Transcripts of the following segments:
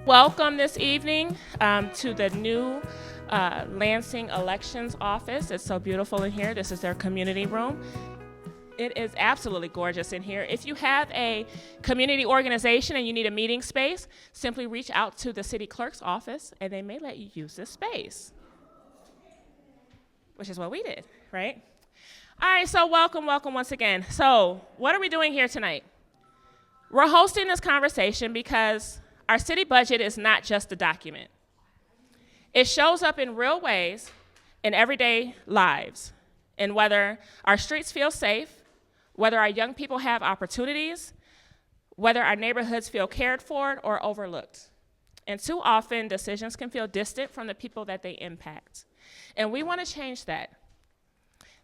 Welcome this evening to the new Lansing Elections Office. It's so beautiful in here. This is their community room. It is absolutely gorgeous in here. If you have a community organization and you need a meeting space, simply reach out to the city clerk's office and they may let you use this space, which is what we did, right? All right, so welcome once again. So what are we doing here tonight? We're hosting this conversation because our city budget is not just a document. It shows up in real ways in everyday lives, in whether our streets feel safe, whether our young people have opportunities, whether our neighborhoods feel cared for or overlooked. And too often, decisions can feel distant from the people that they impact. And we want to change that.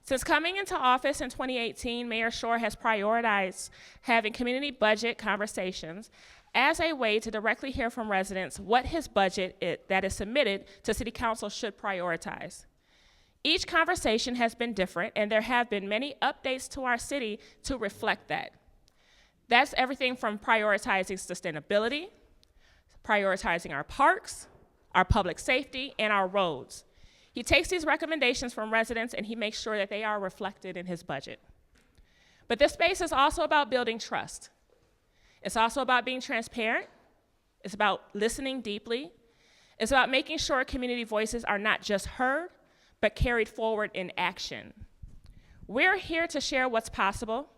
Since coming into office in 2018, Mayor Shore has prioritized having community budget conversations as a way to directly hear from residents what his budget that is submitted to City Council should prioritize. Each conversation has been different, and there have been many updates to our city to reflect that. That's everything from prioritizing sustainability, prioritizing our parks, our public safety, and our roads. He takes these recommendations from residents and he makes sure that they are reflected in his budget. But this space is also about building trust. It's also about being transparent. It's about listening deeply. It's about making sure community voices are not just heard, but carried forward in action. We're here to share what's possible.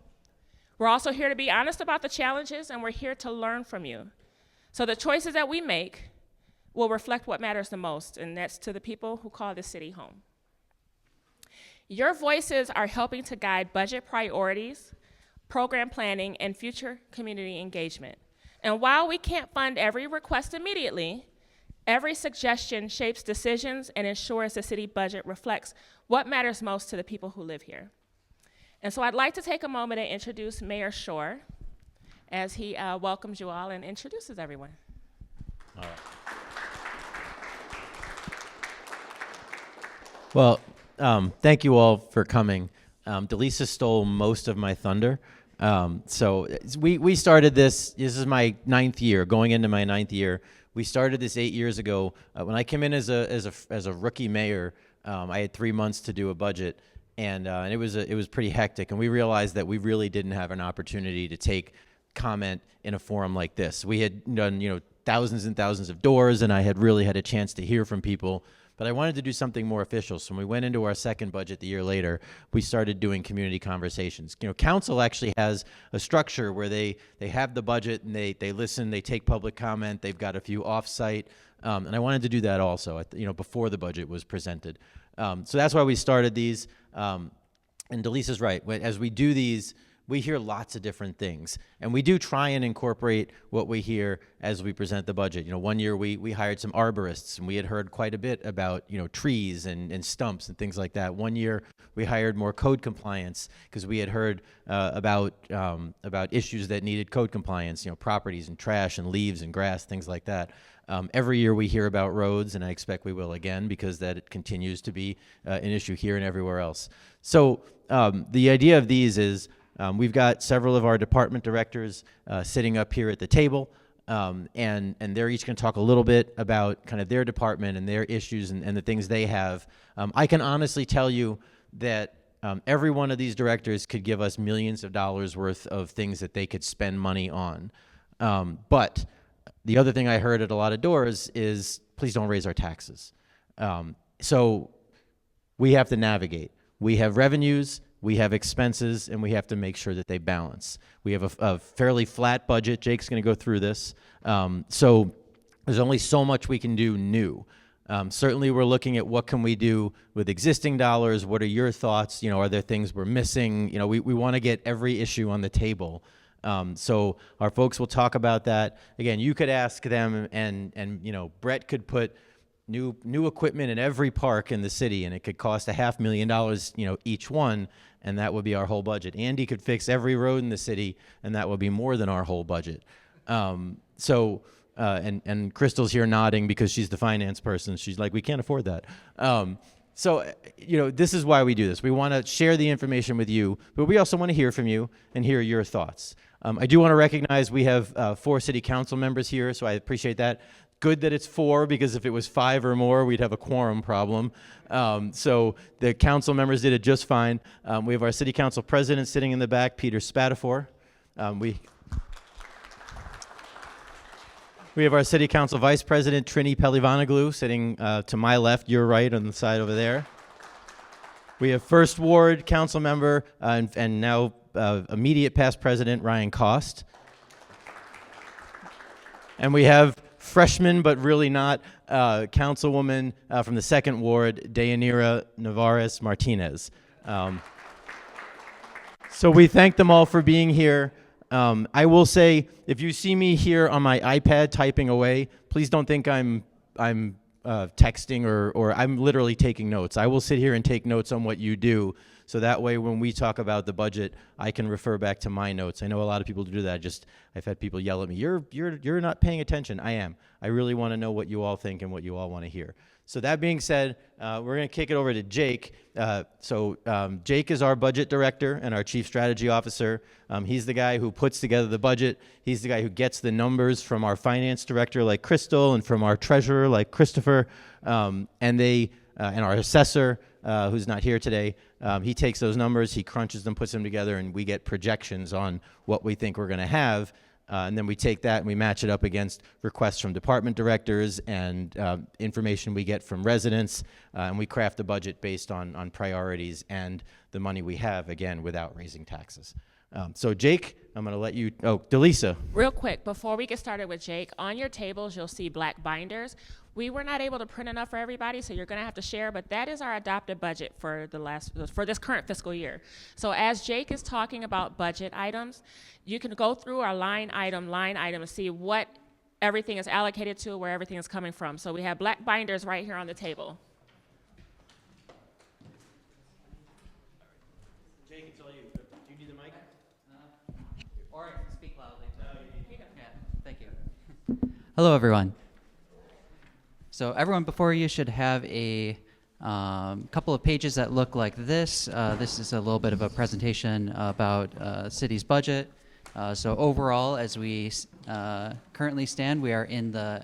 We're also here to be honest about the challenges, and we're here to learn from you. So the choices that we make will reflect what matters the most, and that's to the people who call this city home. Your voices are helping to guide budget priorities, program planning, and future community engagement. And while we can't fund every request immediately, every suggestion shapes decisions and ensures the city budget reflects what matters most to the people who live here. And so I'd like to take a moment and introduce Mayor Shore as he welcomes you all and introduces everyone. All right. Well, thank you all for coming. Delisa stole most of my thunder. So we started this is my 9th year, going into my 9th year. We started this 8 years ago. When I came in as a rookie mayor, I had 3 months to do a budget, and it was pretty hectic. And we realized that we really didn't have an opportunity to take comment in a forum like this. We had done thousands and thousands of doors, and I had really had a chance to hear from people. But I wanted to do something more official. So when we went into our second budget the year later, we started doing community conversations. Council actually has a structure where they have the budget and they listen, they take public comment, they've got a few offsite. And I wanted to do that also, before the budget was presented. So that's why we started these. And Delisa's right. As we do these, we hear lots of different things, and we do try and incorporate what we hear as we present the budget. One year we hired some arborists, and we had heard quite a bit about trees and stumps and things like that. One year we hired more code compliance because we had heard about issues that needed code compliance, properties and trash and leaves and grass, things like that. Every year we hear about roads, and I expect we will again because that it continues to be an issue here and everywhere else. So the idea of these is we've got several of our department directors sitting up here at the table, and they're each going to talk a little bit about kind of their department and their issues and the things they have. I can honestly tell you that every one of these directors could give us millions of dollars worth of things that they could spend money on. But the other thing I heard at a lot of doors is, please don't raise our taxes. So we have to navigate. We have revenues, we have expenses, and we have to make sure that they balance. We have a fairly flat budget. Jake's going to go through this. So there's only so much we can do new. Certainly we're looking at what can we do with existing dollars. What are your thoughts? Are there things we're missing? We want to get every issue on the table. So our folks will talk about that. Again, you could ask them, and Brett could put new equipment in every park in the city, and it could cost $500,000, each one, and that would be our whole budget. Andy could fix every road in the city, and that would be more than our whole budget. And Crystal's here nodding because she's the finance person. She's like, we can't afford that. So, this is why we do this. We want to share the information with you, but we also want to hear from you and hear your thoughts. I do want to recognize we have 4 city council members here, so I appreciate that. good that it's 4 because if it was 5 or more, we'd have a quorum problem. So the council members did it just fine. We have our city council president sitting in the back, Peter Spatafor. We have our city council vice president, Trini Pelivanoglu, sitting to my left, your right, on the side over there. We have First Ward council member and now immediate past president, Ryan Cost. And we have freshman, but really not, councilwoman from the Second Ward, Deyanira Navarez Martinez. So we thank them all for being here. I will say, if you see me here on my iPad typing away, please don't think I'm texting or I'm literally taking notes. I will sit here and take notes on what you do, so that way when we talk about the budget, I can refer back to my notes. I know a lot of people do that. I've had people yell at me, you're not paying attention. I am. I really want to know what you all think and what you all want to hear. So that being said, we're going to kick it over to Jake. Jake is our budget director and our chief strategy officer. He's the guy who puts together the budget. He's the guy who gets the numbers from our finance director, like Crystal, and from our treasurer, like Christopher, and our assessor, who's not here today. He takes those numbers, he crunches them, puts them together, and we get projections on what we think we're going to have. And then we take that and we match it up against requests from department directors and information we get from residents, and we craft the budget based on priorities and the money we have, again, without raising taxes. So Jake, I'm going to let you, Delisa. Real quick, before we get started with Jake, on your tables you'll see black binders. We were not able to print enough for everybody, so you're going to have to share, but that is our adopted budget for this current fiscal year. So as Jake is talking about budget items, you can go through our line item, and see what everything is allocated to, where everything is coming from. So we have black binders right here on the table. Jake, it's all you. Do you need the mic? Or I can speak loudly. Yeah, thank you. Hello, everyone. So everyone before you should have a couple of pages that look like this. This is a little bit of a presentation about city's budget. So overall, as we currently stand, we are in the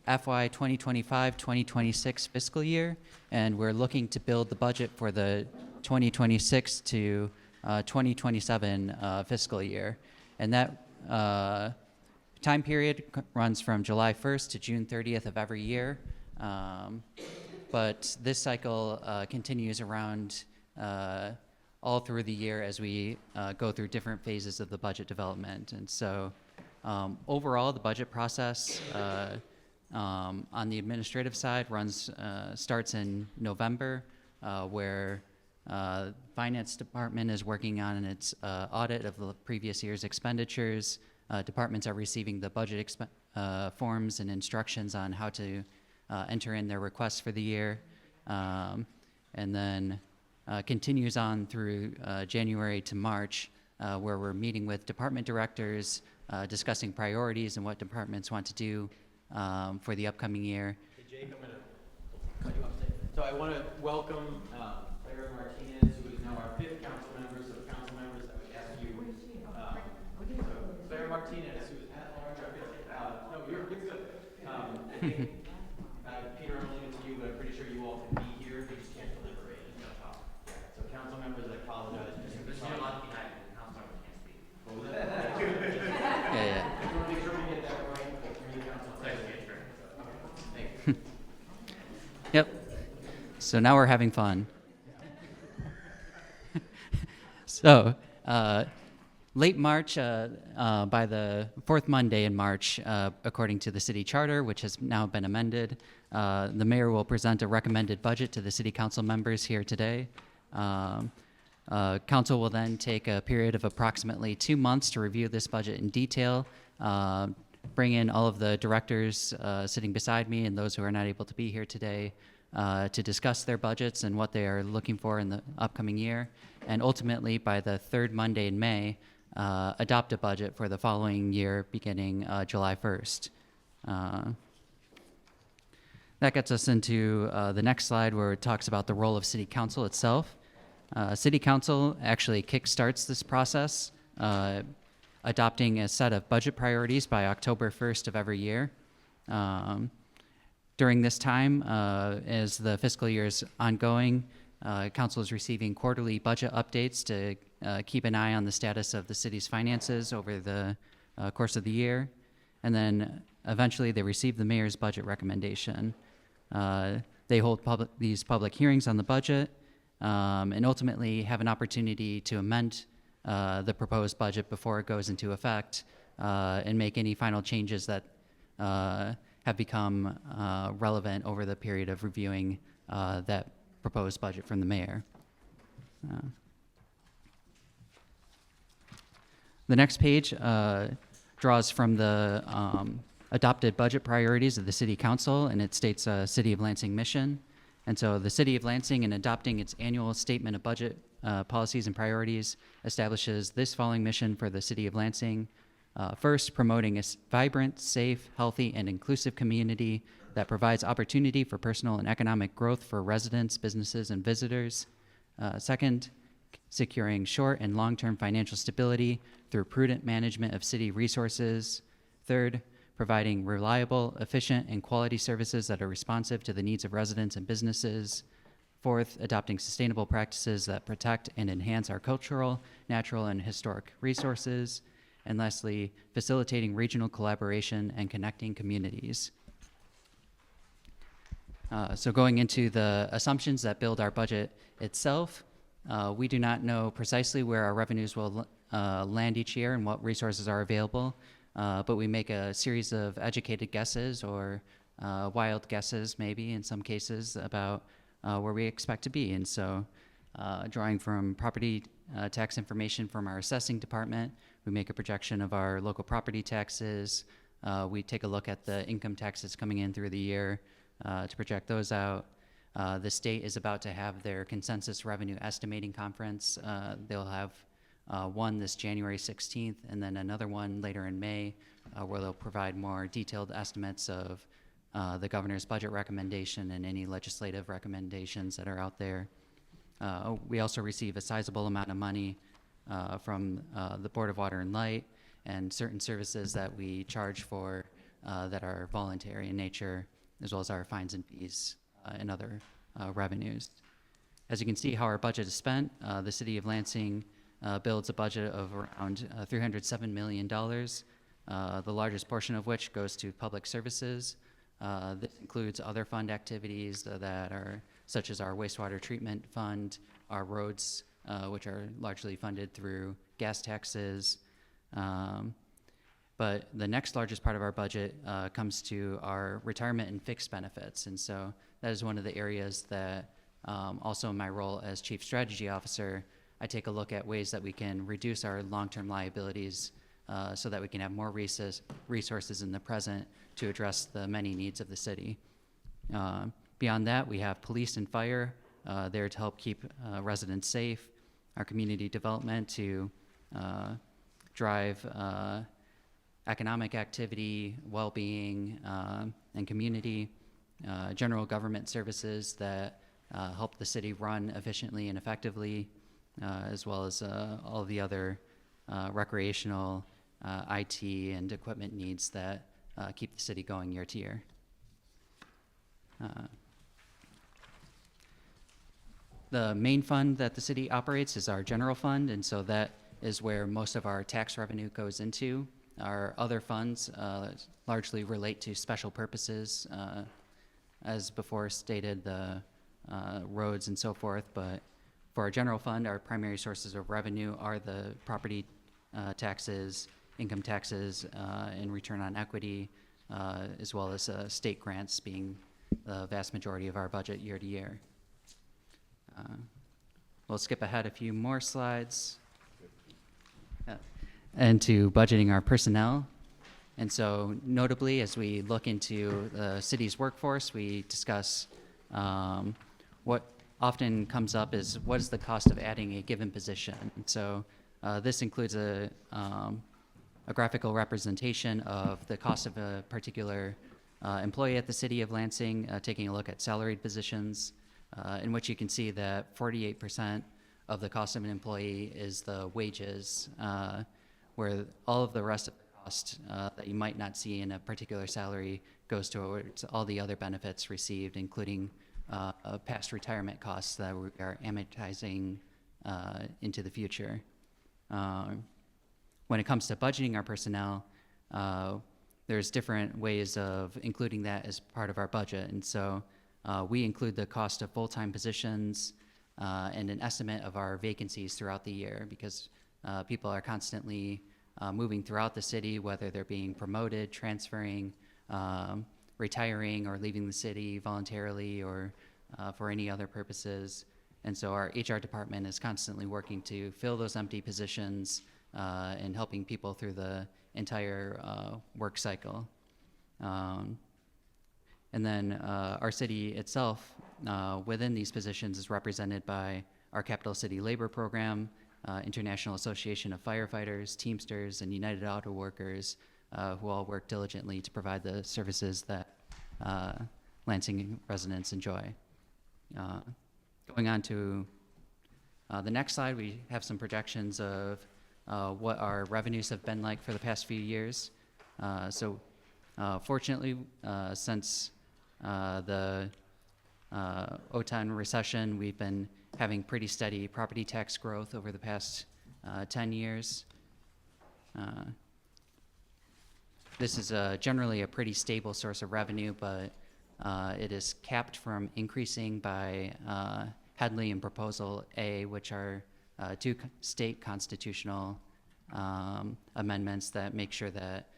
FY 2025-2026 fiscal year, and we're looking to build the budget for the 2026 to 2027 fiscal year. And that time period runs from July 1st to June 30th of every year. But this cycle continues around all through the year as we go through different phases of the budget development. And so overall, the budget process on the administrative side starts in November, where finance department is working on its audit of the previous year's expenditures. Departments are receiving the budget forms and instructions on how to enter in their requests for the year, and then continues on through January to March, where we're meeting with department directors, discussing priorities and what departments want to do for the upcoming year. Hey Jake, I'm going to cut you off today. So I want to welcome Clara Martinez, who is now our 5th council member. So council members, I would ask you, so Clara Martinez, who is at large, no, you're good. I think, Peter, I'm leaving it to you, but I'm pretty sure you all can be here. You just can't deliberate. So council members, I apologize. There's a lot behind it. Council members can't speak. What was that? Yeah. I just want to make sure we get that right. Thank you. Yep. So now we're having fun. So late March, by the 4th Monday in March, according to the city charter, which has now been amended, the mayor will present a recommended budget to the city council members here today. Council will then take a period of approximately 2 months to review this budget in detail, bring in all of the directors sitting beside me and those who are not able to be here today to discuss their budgets and what they are looking for in the upcoming year. And ultimately, by the 3rd Monday in May, adopt a budget for the following year beginning July 1st. That gets us into the next slide, where it talks about the role of City Council itself. City Council actually kickstarts this process, adopting a set of budget priorities by October 1st of every year. During this time, as the fiscal year is ongoing, council is receiving quarterly budget updates to keep an eye on the status of the city's finances over the course of the year. And then eventually they receive the mayor's budget recommendation. They hold these public hearings on the budget and ultimately have an opportunity to amend the proposed budget before it goes into effect and make any final changes that have become relevant over the period of reviewing that proposed budget from the mayor. The next page draws from the adopted budget priorities of the City Council, and it states City of Lansing mission. And so the City of Lansing, in adopting its annual statement of budget policies and priorities, establishes this following mission for the City of Lansing. First, promoting a vibrant, safe, healthy, and inclusive community that provides opportunity for personal and economic growth for residents, businesses, and visitors. Second, securing short and long-term financial stability through prudent management of city resources. Third, providing reliable, efficient, and quality services that are responsive to the needs of residents and businesses. Fourth, adopting sustainable practices that protect and enhance our cultural, natural, and historic resources. And lastly, facilitating regional collaboration and connecting communities. So going into the assumptions that build our budget itself, we do not know precisely where our revenues will land each year and what resources are available, but we make a series of educated guesses or wild guesses maybe in some cases about where we expect to be. And so drawing from property tax information from our assessing department, we make a projection of our local property taxes. We take a look at the income taxes coming in through the year to project those out. The state is about to have their consensus revenue estimating conference. They'll have one this January 16th and then another one later in May where they'll provide more detailed estimates of the governor's budget recommendation and any legislative recommendations that are out there. We also receive a sizable amount of money from the Board of Water and Light and certain services that we charge for that are voluntary in nature, as well as our fines and fees and other revenues. As you can see how our budget is spent, the City of Lansing builds a budget of around $307 million, the largest portion of which goes to public services. This includes other fund activities that are such as our wastewater treatment fund, our roads, which are largely funded through gas taxes. But the next largest part of our budget comes to our retirement and fixed benefits. And so that is one of the areas that also in my role as Chief Strategy Officer, I take a look at ways that we can reduce our long-term liabilities so that we can have more resources in the present to address the many needs of the city. Beyond that, we have police and fire there to help keep residents safe, our community development to drive economic activity, well-being, and community, general government services that help the city run efficiently and effectively, as well as all the other recreational, IT, and equipment needs that keep the city going year to year. The main fund that the city operates is our general fund, and so that is where most of our tax revenue goes into. Our other funds largely relate to special purposes, as before stated, the roads and so forth, but for our general fund, our primary sources of revenue are the property taxes, income taxes, and return on equity, as well as state grants being the vast majority of our budget year to year. We'll skip ahead a few more slides into budgeting our personnel. And so notably, as we look into the city's workforce, we discuss what often comes up is what is the cost of adding a given position. So this includes a graphical representation of the cost of a particular employee at the City of Lansing, taking a look at salaried positions, in which you can see that 48% of the cost of an employee is the wages, where all of the rest of the cost that you might not see in a particular salary goes towards all the other benefits received, including past retirement costs that we are amortizing into the future. When it comes to budgeting our personnel, there's different ways of including that as part of our budget. And so we include the cost of full-time positions and an estimate of our vacancies throughout the year, because people are constantly moving throughout the city, whether they're being promoted, transferring, retiring, or leaving the city voluntarily or for any other purposes. And so our HR department is constantly working to fill those empty positions and helping people through the entire work cycle. And then our city itself, within these positions, is represented by our Capital City Labor Program, International Association of Firefighters, Teamsters, and United Auto Workers, who all work diligently to provide the services that Lansing residents enjoy. Going on to the next slide, we have some projections of what our revenues have been like for the past few years. Fortunately, since the 2010 recession, we've been having pretty steady property tax growth over the past 10 years. This is generally a pretty stable source of revenue, but it is capped from increasing by Headley and Proposal A, which are two state constitutional amendments that make sure that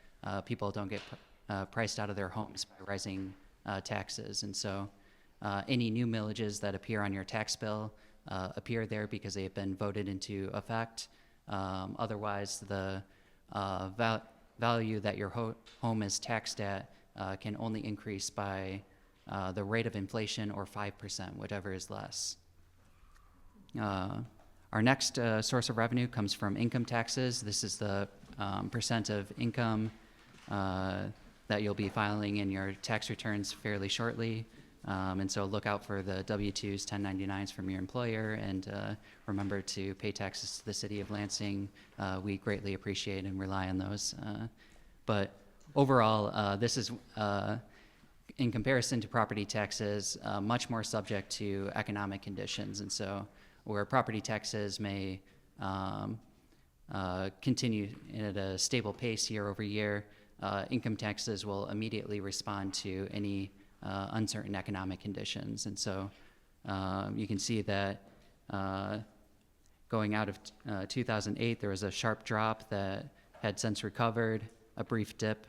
people don't get priced out of their homes by rising taxes. And so any new millages that appear on your tax bill appear there because they have been voted into effect. Otherwise, the value that your home is taxed at can only increase by the rate of inflation or 5%, whatever is less. Our next source of revenue comes from income taxes. This is the percent of income that you'll be filing in your tax returns fairly shortly. And so look out for the W-2s, 1099s from your employer, and remember to pay taxes to the city of Lansing. We greatly appreciate and rely on those. But overall, this is, in comparison to property taxes, much more subject to economic conditions. And so where property taxes may continue at a stable pace year over year, income taxes will immediately respond to any uncertain economic conditions. And so you can see that going out of 2008, there was a sharp drop that had since recovered, a brief dip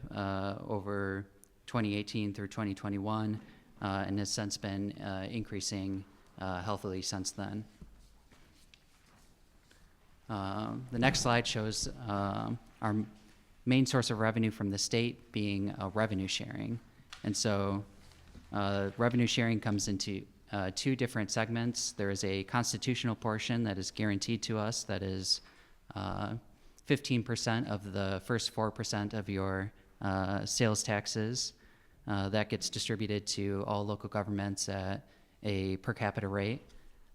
over 2018 through 2021, and has since been increasing healthily since then. The next slide shows our main source of revenue from the state being revenue sharing. And so revenue sharing comes into two different segments. There is a constitutional portion that is guaranteed to us that is 15% of the first 4% of your sales taxes. That gets distributed to all local governments at a per capita rate.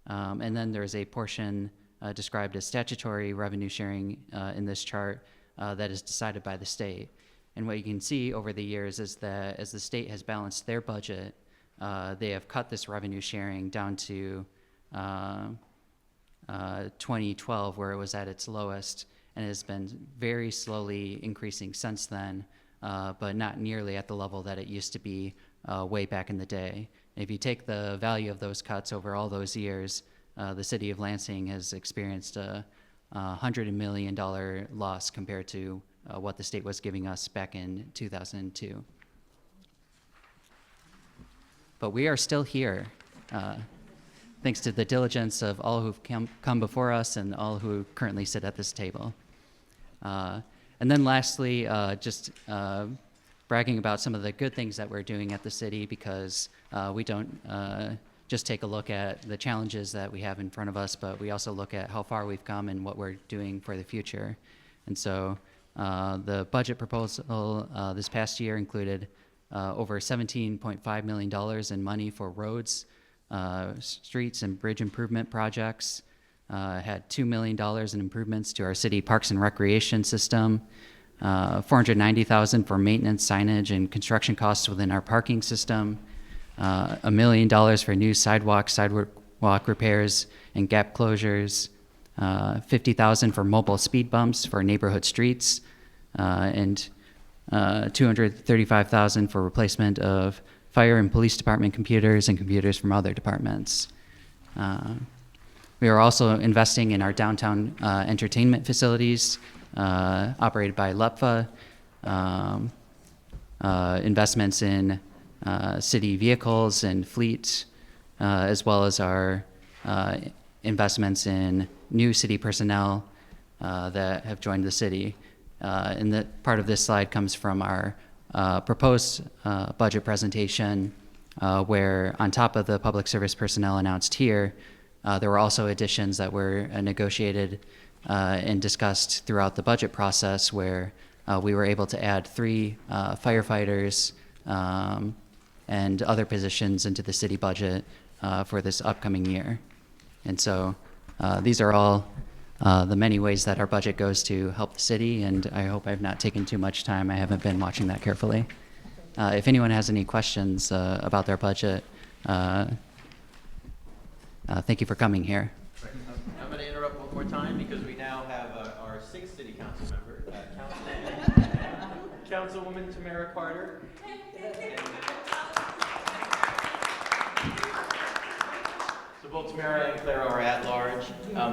And then there's a portion described as statutory revenue sharing in this chart that is decided by the state. And what you can see over the years is that as the state has balanced their budget, they have cut this revenue sharing down to 2012, where it was at its lowest, and has been very slowly increasing since then, but not nearly at the level that it used to be way back in the day. And if you take the value of those cuts over all those years, the city of Lansing has experienced a $100 million loss compared to what the state was giving us back in 2002. But we are still here, thanks to the diligence of all who've come before us and all who currently sit at this table. And then lastly, just bragging about some of the good things that we're doing at the city, because we don't just take a look at the challenges that we have in front of us, but we also look at how far we've come and what we're doing for the future. And so the budget proposal this past year included over $17.5 million in money for roads, streets, and bridge improvement projects. Had $2 million in improvements to our city parks and recreation system, $490,000 for maintenance, signage, and construction costs within our parking system, $1 million for new sidewalk repairs and gap closures, $50,000 for mobile speed bumps for neighborhood streets, and $235,000 for replacement of fire and police department computers and computers from other departments. We are also investing in our downtown entertainment facilities operated by LUPFA, investments in city vehicles and fleet, as well as our investments in new city personnel that have joined the city. And that part of this slide comes from our proposed budget presentation, where on top of the public service personnel announced here, there were also additions that were negotiated and discussed throughout the budget process, where we were able to add 3 firefighters and other positions into the city budget for this upcoming year. And so these are all the many ways that our budget goes to help the city, and I hope I've not taken too much time. I haven't been watching that carefully. If anyone has any questions about their budget, thank you for coming here. I'm going to interrupt one more time because we now have our 6th city council member, Councilwoman Tamara Carter. So both Tamara and Clara are at large.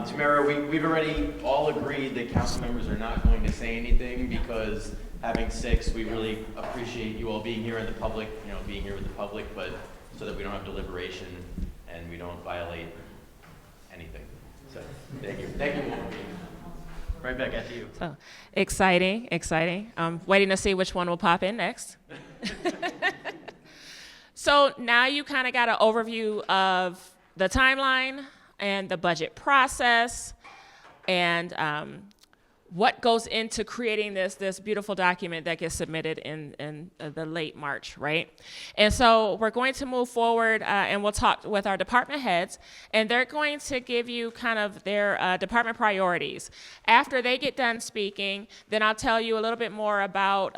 Tamara, we've already all agreed that council members are not going to say anything because having 6, we really appreciate you all being here in the public, being here with the public, but so that we don't have deliberation and we don't violate anything. So thank you. Thank you all for being here. Right back at you. So exciting. Waiting to see which one will pop in next. So now you kind of got an overview of the timeline and the budget process and what goes into creating this beautiful document that gets submitted in the late March, right? And so we're going to move forward and we'll talk with our department heads, and they're going to give you kind of their department priorities. After they get done speaking, then I'll tell you a little bit more about,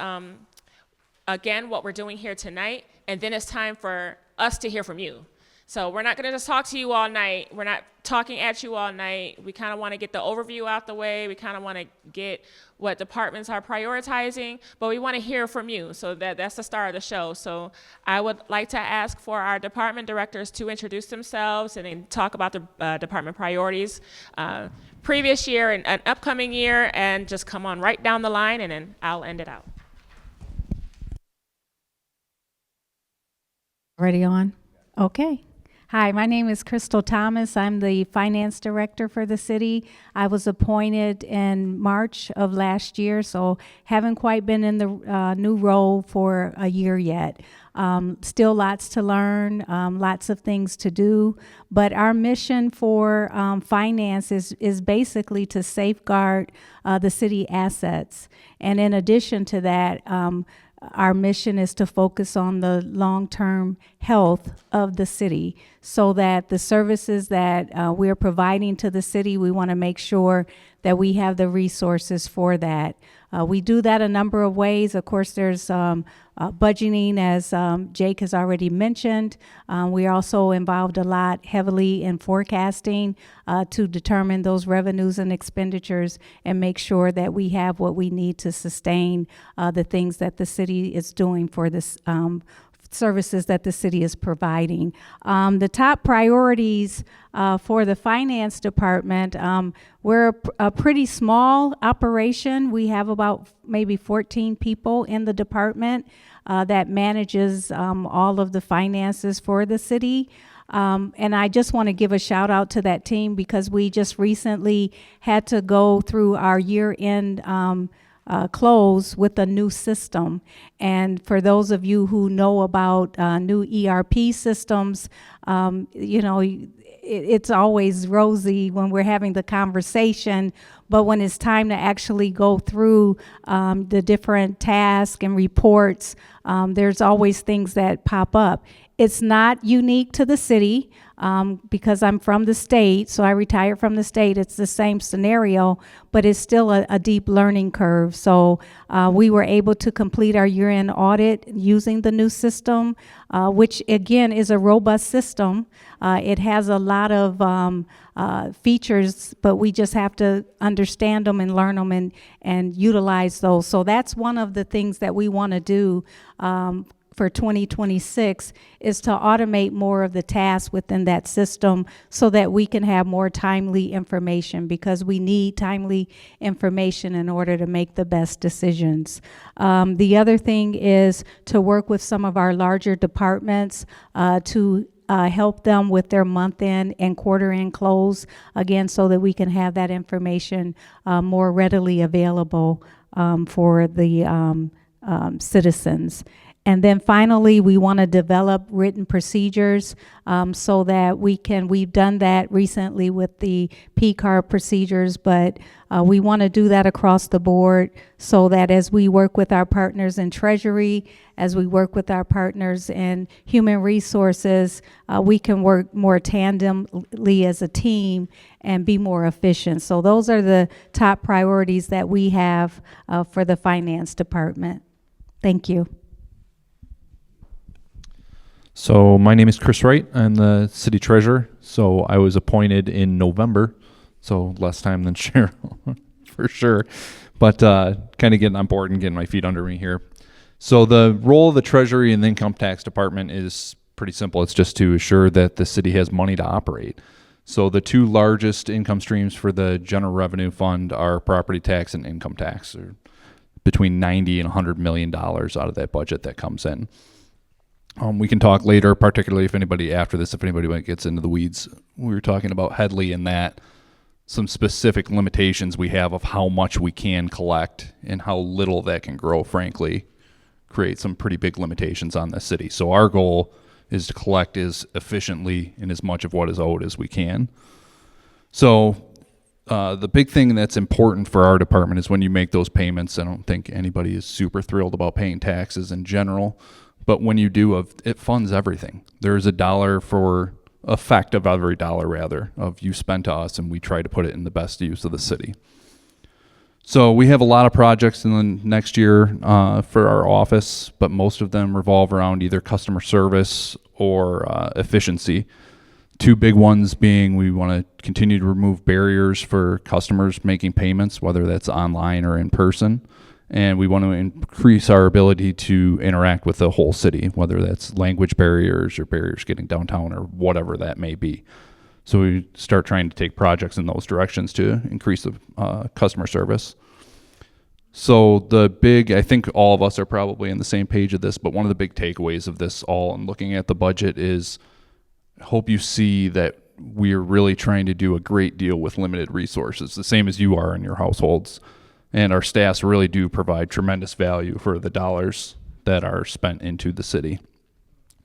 again, what we're doing here tonight, and then it's time for us to hear from you. So we're not going to just talk to you all night. We're not talking at you all night. We kind of want to get the overview out the way. We kind of want to get what departments are prioritizing, but we want to hear from you. So that's the start of the show. So I would like to ask for our department directors to introduce themselves and then talk about the department priorities previous year and upcoming year, and just come on right down the line, and then I'll end it out. Ready on? Okay. Hi, my name is Crystal Thomas. I'm the finance director for the city. I was appointed in March of last year, so haven't quite been in the new role for a year yet. Still lots to learn, lots of things to do, but our mission for finance is basically to safeguard the city assets. And in addition to that, our mission is to focus on the long-term health of the city so that the services that we're providing to the city, we want to make sure that we have the resources for that. We do that a number of ways. Of course, there's budgeting, as Jake has already mentioned. We're also involved a lot heavily in forecasting to determine those revenues and expenditures and make sure that we have what we need to sustain the things that the city is doing for this services that the city is providing. The top priorities for the finance department, we're a pretty small operation. We have about maybe 14 people in the department that manages all of the finances for the city. And I just want to give a shout out to that team because we just recently had to go through our year-end close with a new system. And for those of you who know about new ERP systems, it's always rosy when we're having the conversation, but when it's time to actually go through the different tasks and reports, there's always things that pop up. It's not unique to the city because I'm from the state, so I retired from the state. It's the same scenario, but it's still a deep learning curve. So we were able to complete our year-end audit using the new system, which again is a robust system. It has a lot of features, but we just have to understand them and learn them and utilize those. So that's one of the things that we want to do for 2026 is to automate more of the tasks within that system so that we can have more timely information, because we need timely information in order to make the best decisions. The other thing is to work with some of our larger departments to help them with their month-end and quarter-end close, again, so that we can have that information more readily available for the citizens. And then finally, we want to develop written procedures so that we've done that recently with the P-card procedures, but we want to do that across the board so that as we work with our partners in Treasury, as we work with our partners in Human Resources, we can work more tandemly as a team and be more efficient. So those are the top priorities that we have for the Finance Department. Thank you. So my name is Chris Wright. I'm the city treasurer. So I was appointed in November, so less time than Cheryl for sure. But kind of getting on board and getting my feet under me here. So the role of the Treasury and the Income Tax Department is pretty simple. It's just to assure that the city has money to operate. So the two largest income streams for the General Revenue Fund are property tax and income tax, or between $90 and $100 million out of that budget that comes in. We can talk later, particularly if anybody gets into the weeds. We were talking about Headley and that, some specific limitations we have of how much we can collect and how little that can grow, frankly, create some pretty big limitations on the city. So our goal is to collect as efficiently and as much of what is owed as we can. So the big thing that's important for our department is when you make those payments. I don't think anybody is super thrilled about paying taxes in general. But when you do, it funds everything. There's $1 for effect of every dollar, rather, of you spent to us, and we try to put it in the best use of the city. So we have a lot of projects in the next year for our office, but most of them revolve around either customer service or efficiency. Two big ones being we want to continue to remove barriers for customers making payments, whether that's online or in person. And we want to increase our ability to interact with the whole city, whether that's language barriers or barriers getting downtown or whatever that may be. So we start trying to take projects in those directions to increase the customer service. So I think all of us are probably on the same page of this, but one of the big takeaways of this all and looking at the budget is, I hope you see that we're really trying to do a great deal with limited resources, the same as you are in your households. And our staffs really do provide tremendous value for the dollars that are spent into the city.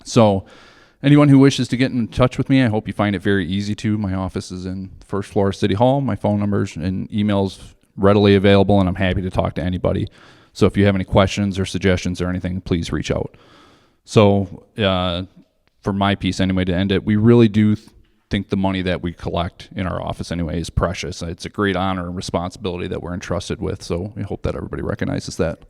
So anyone who wishes to get in touch with me, I hope you find it very easy to. My office is in the first floor of City Hall. My phone numbers and emails readily available, and I'm happy to talk to anybody. So if you have any questions or suggestions or anything, please reach out. So for my piece anyway, to end it, we really do think the money that we collect in our office anyway is precious. It's a great honor and responsibility that we're entrusted with, so we hope that everybody recognizes that.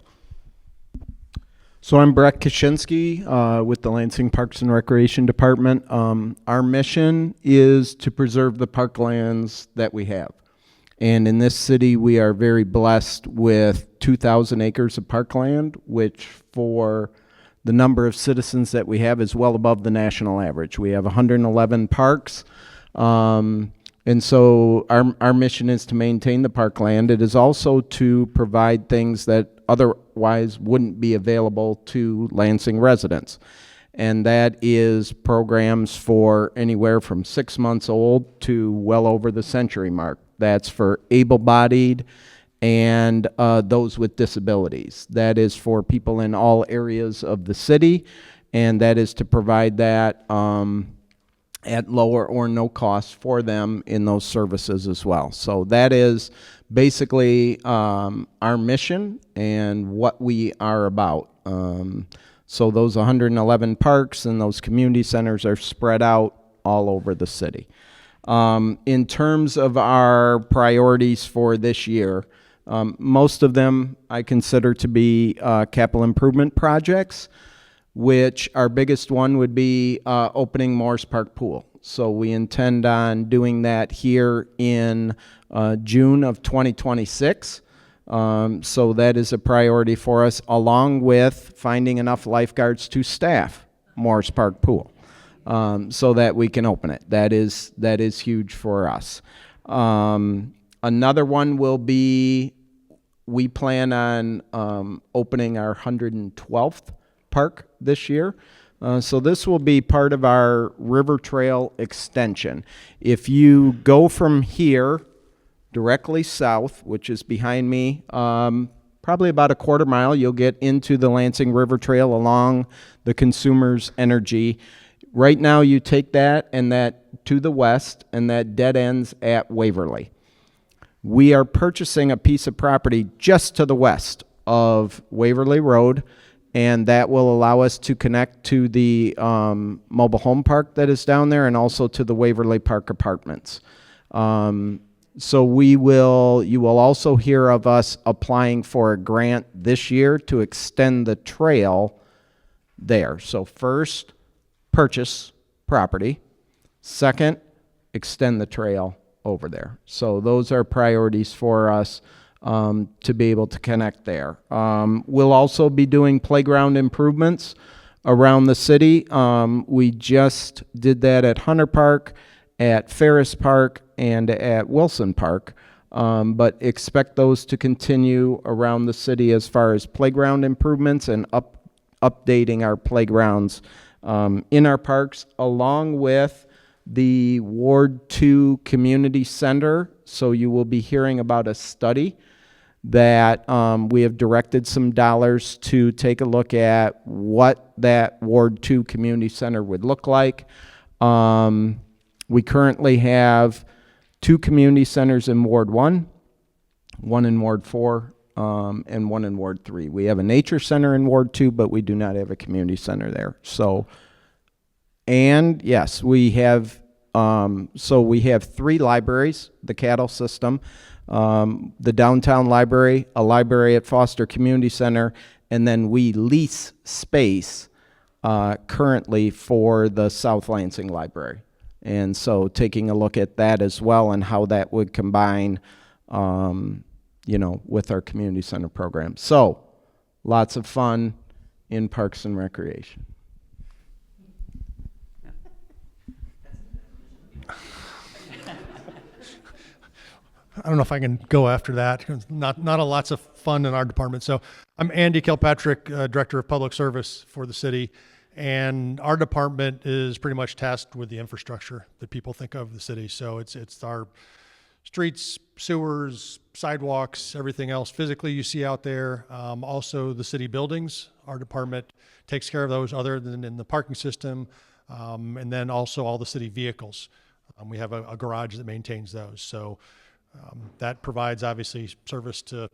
So I'm Brett Kaczynski with the Lansing Parks and Recreation Department. Our mission is to preserve the parklands that we have. And in this city, we are very blessed with 2,000 acres of parkland, which for the number of citizens that we have is well above the national average. We have 111 parks, and so our mission is to maintain the parkland. It is also to provide things that otherwise wouldn't be available to Lansing residents, and that is programs for anywhere from 6 months old to well over the century mark. That's for able-bodied and those with disabilities. That is for people in all areas of the city, and that is to provide that at lower or no cost for them in those services as well. So that is basically our mission and what we are about. So those 111 parks and those community centers are spread out all over the city. In terms of our priorities for this year, most of them I consider to be capital improvement projects, which our biggest one would be opening Morris Park Pool. So we intend on doing that here in June of 2026. So that is a priority for us, along with finding enough lifeguards to staff Morris Park Pool, so that we can open it. That is huge for us. Another one will be, we plan on opening our 112th park this year. So this will be part of our River Trail extension. If you go from here directly south, which is behind me, probably about a quarter mile, you'll get into the Lansing River Trail along the Consumers Energy. Right now you take that and that to the west, and that dead ends at Waverly. We are purchasing a piece of property just to the west of Waverly Road, and that will allow us to connect to the mobile home park that is down there, and also to the Waverly Park Apartments. So you will also hear of us applying for a grant this year to extend the trail there. So first, purchase property. Second, extend the trail over there. So those are priorities for us to be able to connect there. We'll also be doing playground improvements around the city. We just did that at Hunter Park, at Ferris Park, and at Wilson Park. But expect those to continue around the city as far as playground improvements and updating our playgrounds in our parks, along with the Ward 2 Community Center. So you will be hearing about a study that we have directed some dollars to take a look at what that Ward 2 Community Center would look like. We currently have 2 community centers in Ward 1, one in Ward 4, and one in Ward 3. We have a nature center in Ward 2, but we do not have a community center there. So, and yes, we have, we have 3 libraries, the cattle system, the downtown library, a library at Foster Community Center, and then we lease space currently for the South Lansing Library. And so taking a look at that as well, and how that would combine, with our community center program. So lots of fun in Parks and Recreation. I don't know if I can go after that. Not a lots of fun in our department. So I'm Andy Kilpatrick, Director of Public Service for the city. And our department is pretty much tasked with the infrastructure that people think of the city. So it's our streets, sewers, sidewalks, everything else physically you see out there. Also the city buildings. Our department takes care of those, other than in the parking system. And then also all the city vehicles. We have a garage that maintains those. So that provides obviously service to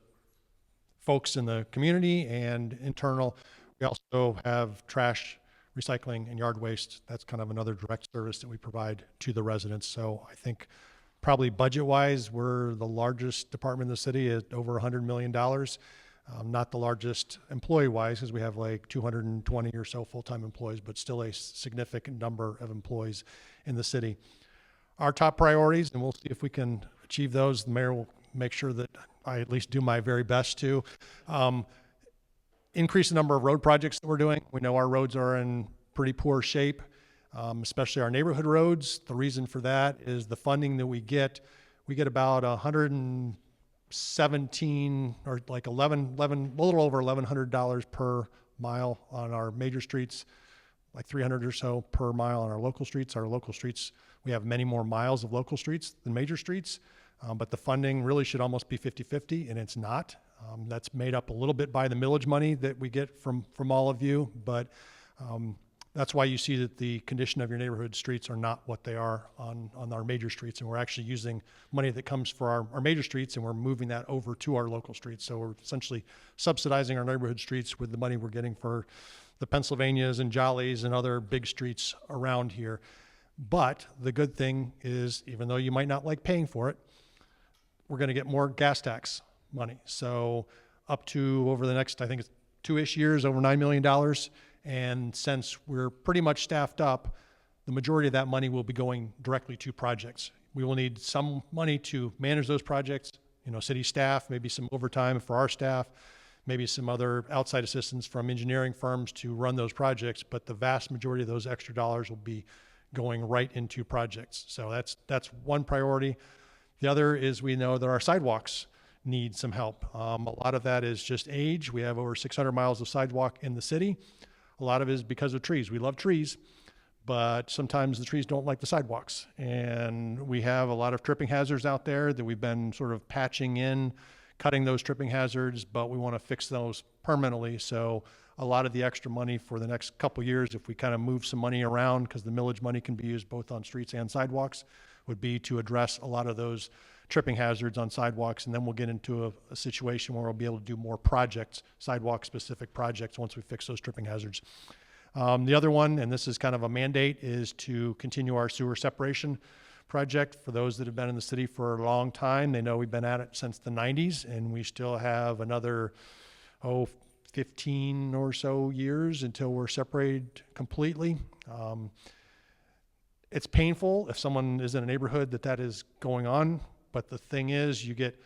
folks in the community and internal. We also have trash, recycling, and yard waste. That's kind of another direct service that we provide to the residents. So I think probably budget-wise, we're the largest department in the city at over $100 million. Not the largest employee-wise, because we have like 220 or so full-time employees, but still a significant number of employees in the city. Our top priorities, and we'll see if we can achieve those. The mayor will make sure that I at least do my very best to increase the number of road projects that we're doing. We know our roads are in pretty poor shape, especially our neighborhood roads. The reason for that is the funding that we get about 117 or like 11, a little over $1,100 per mile on our major streets, like 300 or so per mile on our local streets. Our local streets, we have many more miles of local streets than major streets, but the funding really should almost be 50-50, and it's not. That's made up a little bit by the millage money that we get from all of you, but that's why you see that the condition of your neighborhood streets are not what they are on our major streets, and we're actually using money that comes for our major streets, and we're moving that over to our local streets. So we're essentially subsidizing our neighborhood streets with the money we're getting for the Pennsylvanias and Jollies and other big streets around here. But the good thing is, even though you might not like paying for it, we're going to get more gas tax money. So up to, over the next, I think it's 2-ish years, over $9 million. And since we're pretty much staffed up, the majority of that money will be going directly to projects. We will need some money to manage those projects, city staff, maybe some overtime for our staff, maybe some other outside assistance from engineering firms to run those projects, but the vast majority of those extra dollars will be going right into projects. So that's one priority. The other is we know that our sidewalks need some help. A lot of that is just age. We have over 600 miles of sidewalk in the city. A lot of it is because of trees. We love trees, but sometimes the trees don't like the sidewalks. And we have a lot of tripping hazards out there that we've been sort of patching in, cutting those tripping hazards, but we want to fix those permanently. So a lot of the extra money for the next couple of years, if we kind of move some money around, because the millage money can be used both on streets and sidewalks, would be to address a lot of those tripping hazards on sidewalks. And then we'll get into a situation where we'll be able to do more projects, sidewalk-specific projects, once we fix those tripping hazards. The other one, and this is kind of a mandate, is to continue our sewer separation project. For those that have been in the city for a long time, they know we've been at it since the 90s, and we still have another, 15 or so years until we're separated completely. It's painful if someone is in a neighborhood that is going on, but the thing is, you get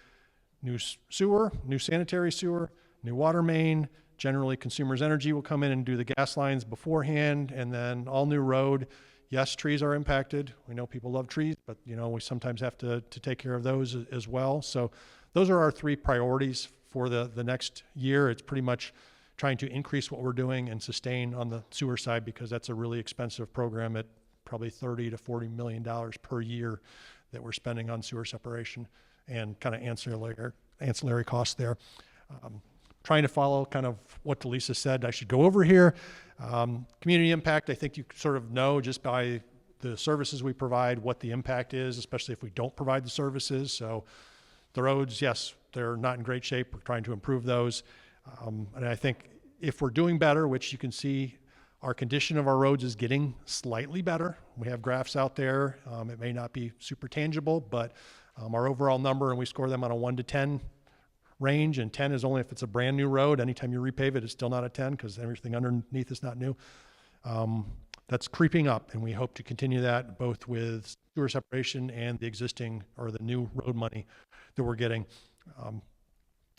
new sewer, new sanitary sewer, new water main. Generally, Consumers Energy will come in and do the gas lines beforehand, and then all new road. Yes, trees are impacted. We know people love trees, but we sometimes have to take care of those as well. So those are our three priorities for the next year. It's pretty much trying to increase what we're doing and sustain on the sewer side, because that's a really expensive program at probably $30 to $40 million per year that we're spending on sewer separation and kind of ancillary costs there. Trying to follow kind of what Delisa said I should go over here. Community impact, I think you sort of know just by the services we provide what the impact is, especially if we don't provide the services. So the roads, yes, they're not in great shape. We're trying to improve those. And I think if we're doing better, which you can see, our condition of our roads is getting slightly better. We have graphs out there. It may not be super tangible, but our overall number, and we score them on a 1 to 10 range, and 10 is only if it's a brand new road. Anytime you repave it, it's still not a 10 because everything underneath is not new. That's creeping up, and we hope to continue that both with sewer separation and the existing or the new road money that we're getting.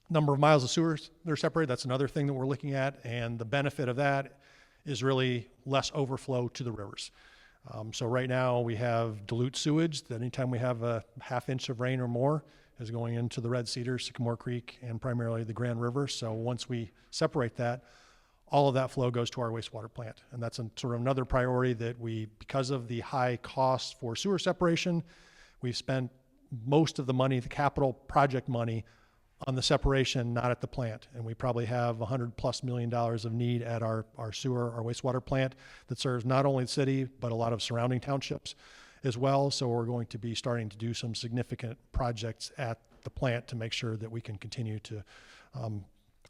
Number of miles of sewers that are separated, that's another thing that we're looking at, and the benefit of that is really less overflow to the rivers. So right now we have dilute sewage that anytime we have a ½ inch of rain or more is going into the Red Cedar, Sycamore Creek, and primarily the Grand River. So once we separate that, all of that flow goes to our wastewater plant. And that's sort of another priority that because of the high costs for sewer separation, we've spent most of the money, the capital project money, on the separation, not at the plant. And we probably have $100+ million of need at our sewer, our wastewater plant that serves not only the city, but a lot of surrounding townships as well. So we're going to be starting to do some significant projects at the plant to make sure that we can continue to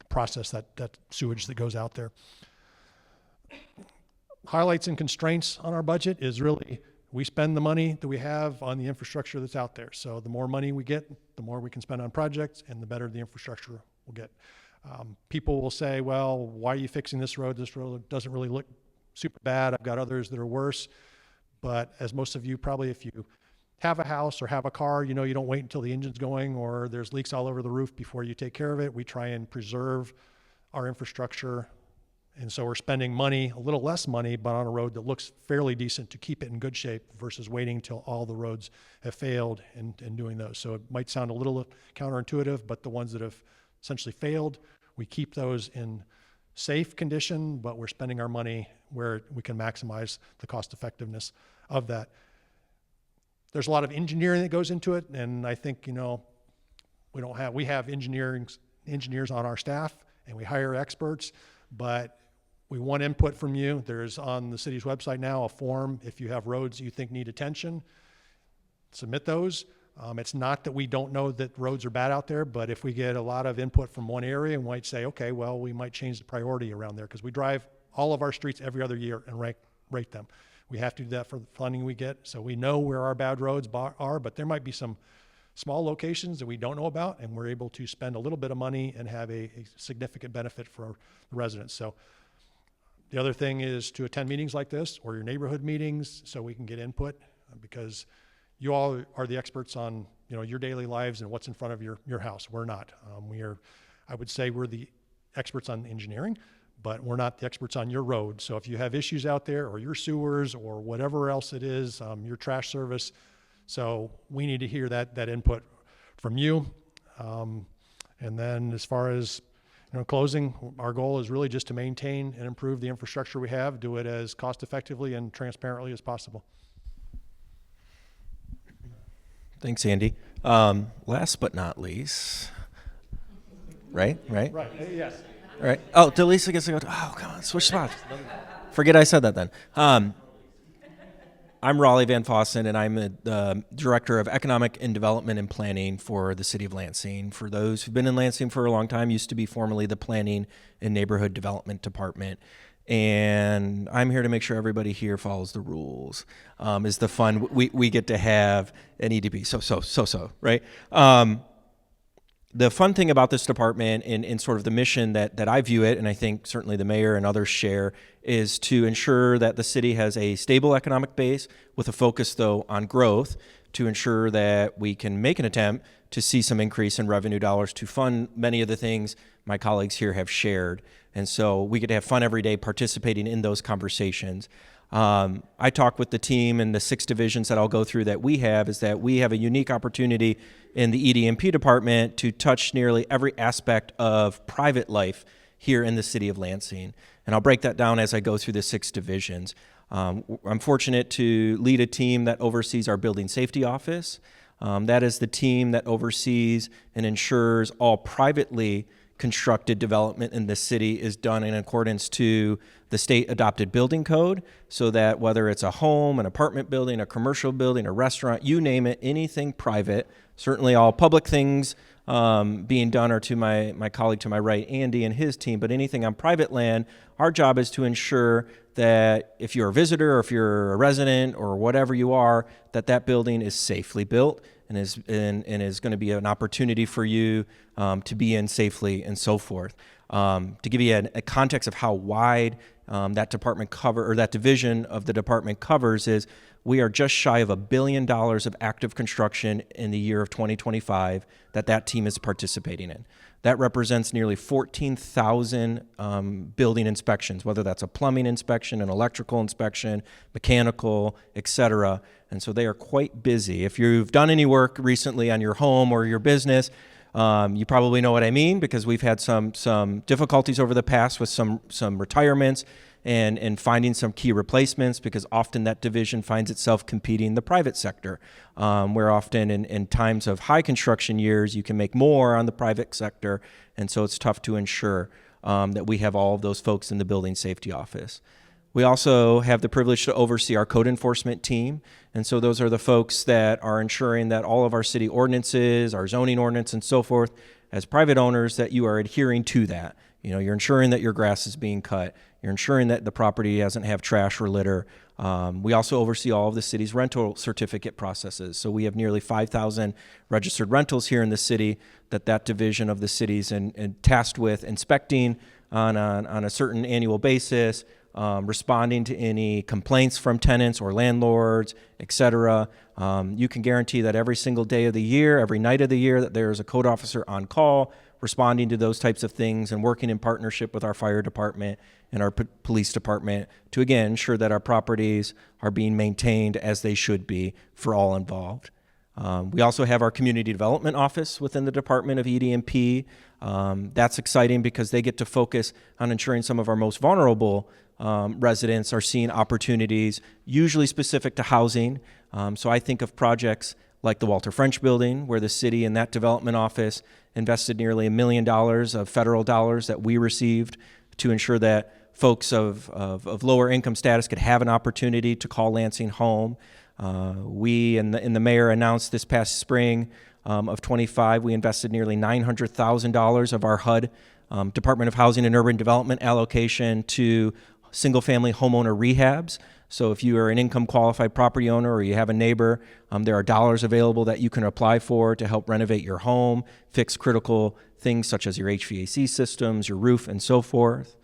process that sewage that goes out there. Highlights and constraints on our budget is really, we spend the money that we have on the infrastructure that's out there. So the more money we get, the more we can spend on projects, and the better the infrastructure will get. People will say, well, why are you fixing this road? This road doesn't really look super bad. I've got others that are worse. But as most of you probably, if you have a house or have a car, you don't wait until the engine's going or there's leaks all over the roof before you take care of it. We try and preserve our infrastructure. And so we're spending money, a little less money, but on a road that looks fairly decent to keep it in good shape versus waiting until all the roads have failed and doing those. So it might sound a little counterintuitive, but the ones that have essentially failed, we keep those in safe condition, but we're spending our money where we can maximize the cost effectiveness of that. There's a lot of engineering that goes into it, and I think, we have engineers on our staff, and we hire experts, but we want input from you. There's on the city's website now a form. If you have roads you think need attention, submit those. It's not that we don't know that roads are bad out there, but if we get a lot of input from one area, and we might say, okay, well, we might change the priority around there, because we drive all of our streets every other year and rate them. We have to do that for the funding we get, so we know where our bad roads are, but there might be some small locations that we don't know about, and we're able to spend a little bit of money and have a significant benefit for the residents. So the other thing is to attend meetings like this or your neighborhood meetings so we can get input, because you all are the experts on your daily lives and what's in front of your house. We're not. I would say we're the experts on engineering, but we're not the experts on your road. So if you have issues out there, or your sewers, or whatever else it is, your trash service, so we need to hear that input from you. And then as far as closing, our goal is really just to maintain and improve the infrastructure we have, do it as cost effectively and transparently as possible. Thanks, Andy. Last but not least, right? Right, yes. All right. Oh, Delisa gets to go. Oh, come on, switch spots. Forget I said that then. I'm Raleigh Van Fossen, and I'm the Director of Economic and Development and Planning for the City of Lansing. For those who've been in Lansing for a long time, used to be formerly the Planning and Neighborhood Development Department. And I'm here to make sure everybody here follows the rules. Is the fun we get to have an EDP. So, right? The fun thing about this department and sort of the mission that I view it, and I think certainly the mayor and others share, is to ensure that the city has a stable economic base with a focus, though, on growth, to ensure that we can make an attempt to see some increase in revenue dollars to fund many of the things my colleagues here have shared. And so we get to have fun every day participating in those conversations. I talk with the team and the 6 divisions that I'll go through that we have, is that we have a unique opportunity in the ED&P department to touch nearly every aspect of private life here in the city of Lansing. And I'll break that down as I go through the 6 divisions. I'm fortunate to lead a team that oversees our building safety office. That is the team that oversees and ensures all privately constructed development in the city is done in accordance to the state adopted building code, so that whether it's a home, an apartment building, a commercial building, a restaurant, you name it, anything private, certainly all public things being done are to my colleague to my right, Andy, and his team, but anything on private land, our job is to ensure that if you're a visitor or if you're a resident or whatever you are, that building is safely built and is going to be an opportunity for you to be in safely and so forth. To give you a context of how wide that division of the department covers, is we are just shy of $1 billion of active construction in the year of 2025 that team is participating in. That represents nearly 14,000 building inspections, whether that's a plumbing inspection, an electrical inspection, mechanical, et cetera. And so they are quite busy. If you've done any work recently on your home or your business, you probably know what I mean, because we've had some difficulties over the past with some retirements and finding some key replacements, because often that division finds itself competing the private sector, where often in times of high construction years, you can make more on the private sector. And so it's tough to ensure that we have all of those folks in the building safety office. We also have the privilege to oversee our code enforcement team. And so those are the folks that are ensuring that all of our city ordinances, our zoning ordinance and so forth, as private owners, that you are adhering to that. You're ensuring that your grass is being cut. You're ensuring that the property doesn't have trash or litter. We also oversee all of the city's rental certificate processes. So we have nearly 5,000 registered rentals here in the city that division of the city's and tasked with inspecting on a certain annual basis, responding to any complaints from tenants or landlords, et cetera. You can guarantee that every single day of the year, every night of the year, that there is a code officer on call responding to those types of things and working in partnership with our fire department and our police department to, again, ensure that our properties are being maintained as they should be for all involved. We also have our community development office within the Department of ED&P. That's exciting because they get to focus on ensuring some of our most vulnerable residents are seeing opportunities, usually specific to housing. So I think of projects like the Walter French Building, where the city and that development office invested nearly $1 million of federal dollars that we received to ensure that folks of lower income status could have an opportunity to call Lansing home. We and the mayor announced this past spring of 25, we invested nearly $900,000 of our HUD, Department of Housing and Urban Development allocation to single-family homeowner rehabs. So if you are an income-qualified property owner or you have a neighbor, there are dollars available that you can apply for to help renovate your home, fix critical things such as your HVAC systems, your roof, and so forth.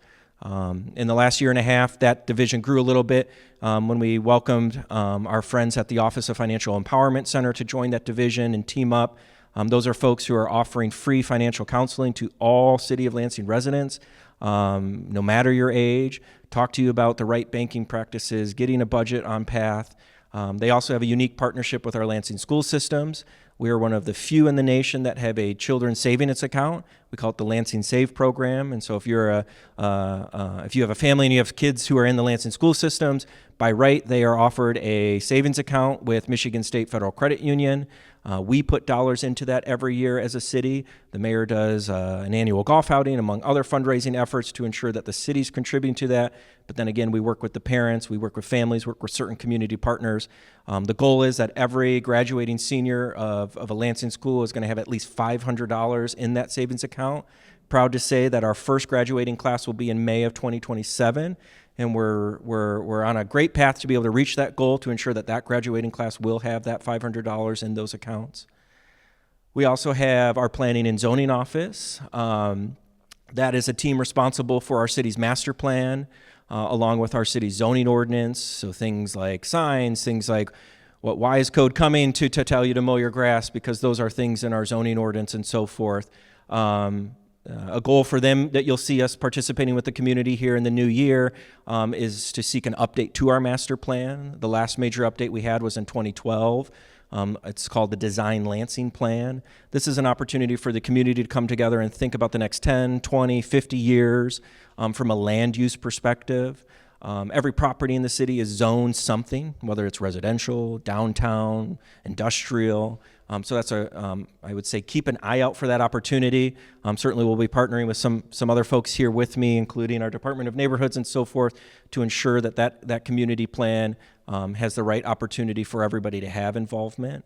In the last year and a half, that division grew a little bit when we welcomed our friends at the Office of Financial Empowerment Center to join that division and team up. Those are folks who are offering free financial counseling to all City of Lansing residents, no matter your age, talk to you about the right banking practices, getting a budget on path. They also have a unique partnership with our Lansing school systems. We are one of the few in the nation that have a children's savings account. We call it the Lansing Save program. And so if you're if you have a family and you have kids who are in the Lansing school systems, by right, they are offered a savings account with Michigan State Federal Credit Union. We put dollars into that every year as a city. The mayor does an annual golf outing, among other fundraising efforts, to ensure that the city's contributing to that. But then again, we work with the parents, we work with families, work with certain community partners. The goal is that every graduating senior of a Lansing school is going to have at least $500 in that savings account. Proud to say that our first graduating class will be in May of 2027. And we're on a great path to be able to reach that goal to ensure that that graduating class will have that $500 in those accounts. We also have our planning and zoning office. That is a team responsible for our city's master plan, along with our city's zoning ordinance. So things like signs, things like why is code coming to tell you to mow your grass, because those are things in our zoning ordinance and so forth. A goal for them that you'll see us participating with the community here in the new year is to seek an update to our master plan. The last major update we had was in 2012. It's called the Design Lansing Plan. This is an opportunity for the community to come together and think about the next 10, 20, 50 years from a land use perspective. Every property in the city is zoned something, whether it's residential, downtown, industrial. So that's I would say keep an eye out for that opportunity. Certainly we'll be partnering with some other folks here with me, including our Department of Neighborhoods and so forth, to ensure that community plan has the right opportunity for everybody to have involvement.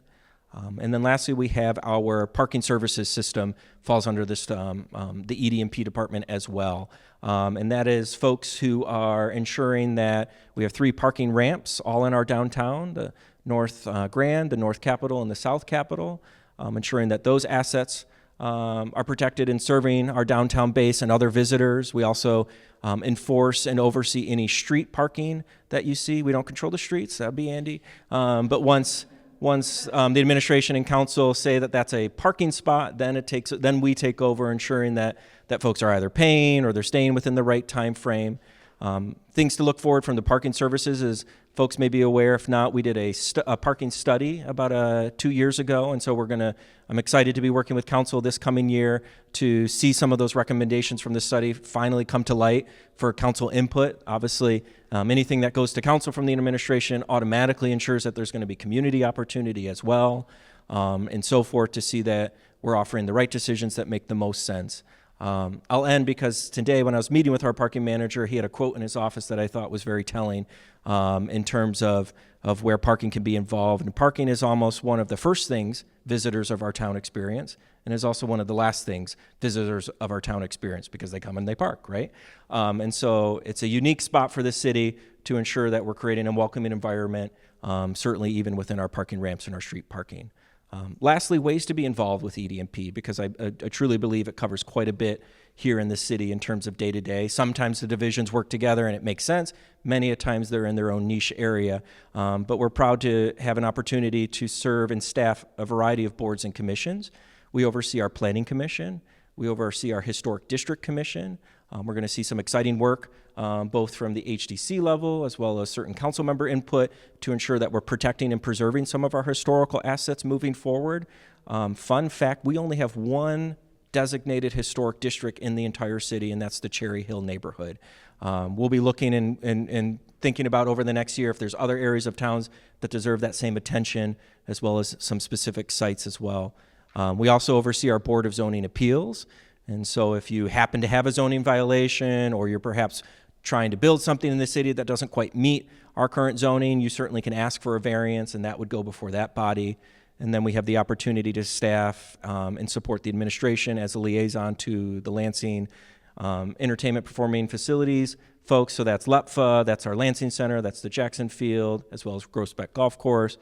And then lastly, we have our parking services system falls under this the ED&P department as well. And that is folks who are ensuring that we have 3 parking ramps all in our downtown, the North Grand, the North Capitol, and the South Capitol, ensuring that those assets are protected and serving our downtown base and other visitors. We also enforce and oversee any street parking that you see. We don't control the streets, that'd be Andy. But once the administration and council say that that's a parking spot, then we take over, ensuring that folks are either paying or they're staying within the right time frame. Things to look forward from the parking services is folks may be aware, if not, we did a parking study about 2 years ago, and so I'm excited to be working with council this coming year to see some of those recommendations from the study finally come to light for council input. Obviously, anything that goes to council from the administration automatically ensures that there's going to be community opportunity as well, and so forth, to see that we're offering the right decisions that make the most sense. I'll end because today when I was meeting with our parking manager, he had a quote in his office that I thought was very telling in terms of where parking can be involved. And parking is almost one of the first things visitors of our town experience, and is also one of the last things visitors of our town experience, because they come and they park, right? And so it's a unique spot for the city to ensure that we're creating a welcoming environment, certainly even within our parking ramps and our street parking. Lastly, ways to be involved with ED&P, because I truly believe it covers quite a bit here in the city in terms of day-to-day. Sometimes the divisions work together and it makes sense. Many a times they're in their own niche area. But we're proud to have an opportunity to serve and staff a variety of boards and commissions. We oversee our Planning Commission. We oversee our Historic District Commission. We're going to see some exciting work both from the HDC level as well as certain council member input to ensure that we're protecting and preserving some of our historical assets moving forward. Fun fact, we only have one designated historic district in the entire city, and that's the Cherry Hill neighborhood. We'll be looking and thinking about over the next year if there's other areas of towns that deserve that same attention, as well as some specific sites as well. We also oversee our Board of Zoning Appeals. And so if you happen to have a zoning violation, or you're perhaps trying to build something in the city that doesn't quite meet our current zoning, you certainly can ask for a variance, and that would go before that body. And then we have the opportunity to staff and support the administration as a liaison to the Lansing Entertainment Performing Facilities folks. So that's LEPFA, that's our Lansing Center, that's the Jackson Field, as well as Groesbeck Golf Course.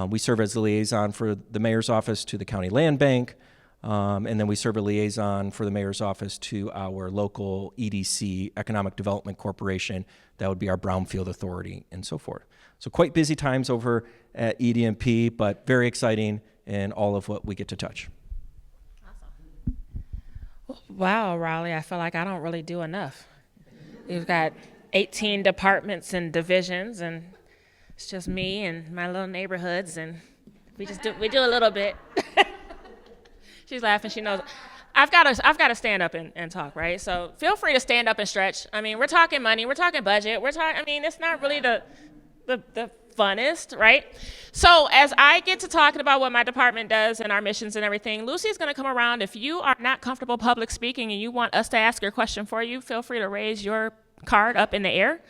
We serve as the liaison for the mayor's office to the county land bank. And then we serve a liaison for the mayor's office to our local EDC, Economic Development Corporation. That would be our Brownfield Authority and so forth. So quite busy times over at ED&P, but very exciting in all of what we get to touch. Wow, Raleigh, I feel like I don't really do enough. You've got 18 departments and divisions, and it's just me and my little neighborhoods, and we do a little bit. She's laughing, she knows. I've got to stand up and talk, right? So feel free to stand up and stretch. I mean, we're talking money, we're talking budget, it's not really the funnest, right? So as I get to talking about what my department does and our missions and everything, Lucy's going to come around. If you are not comfortable public speaking and you want us to ask your question for you, feel free to raise your card up in the air.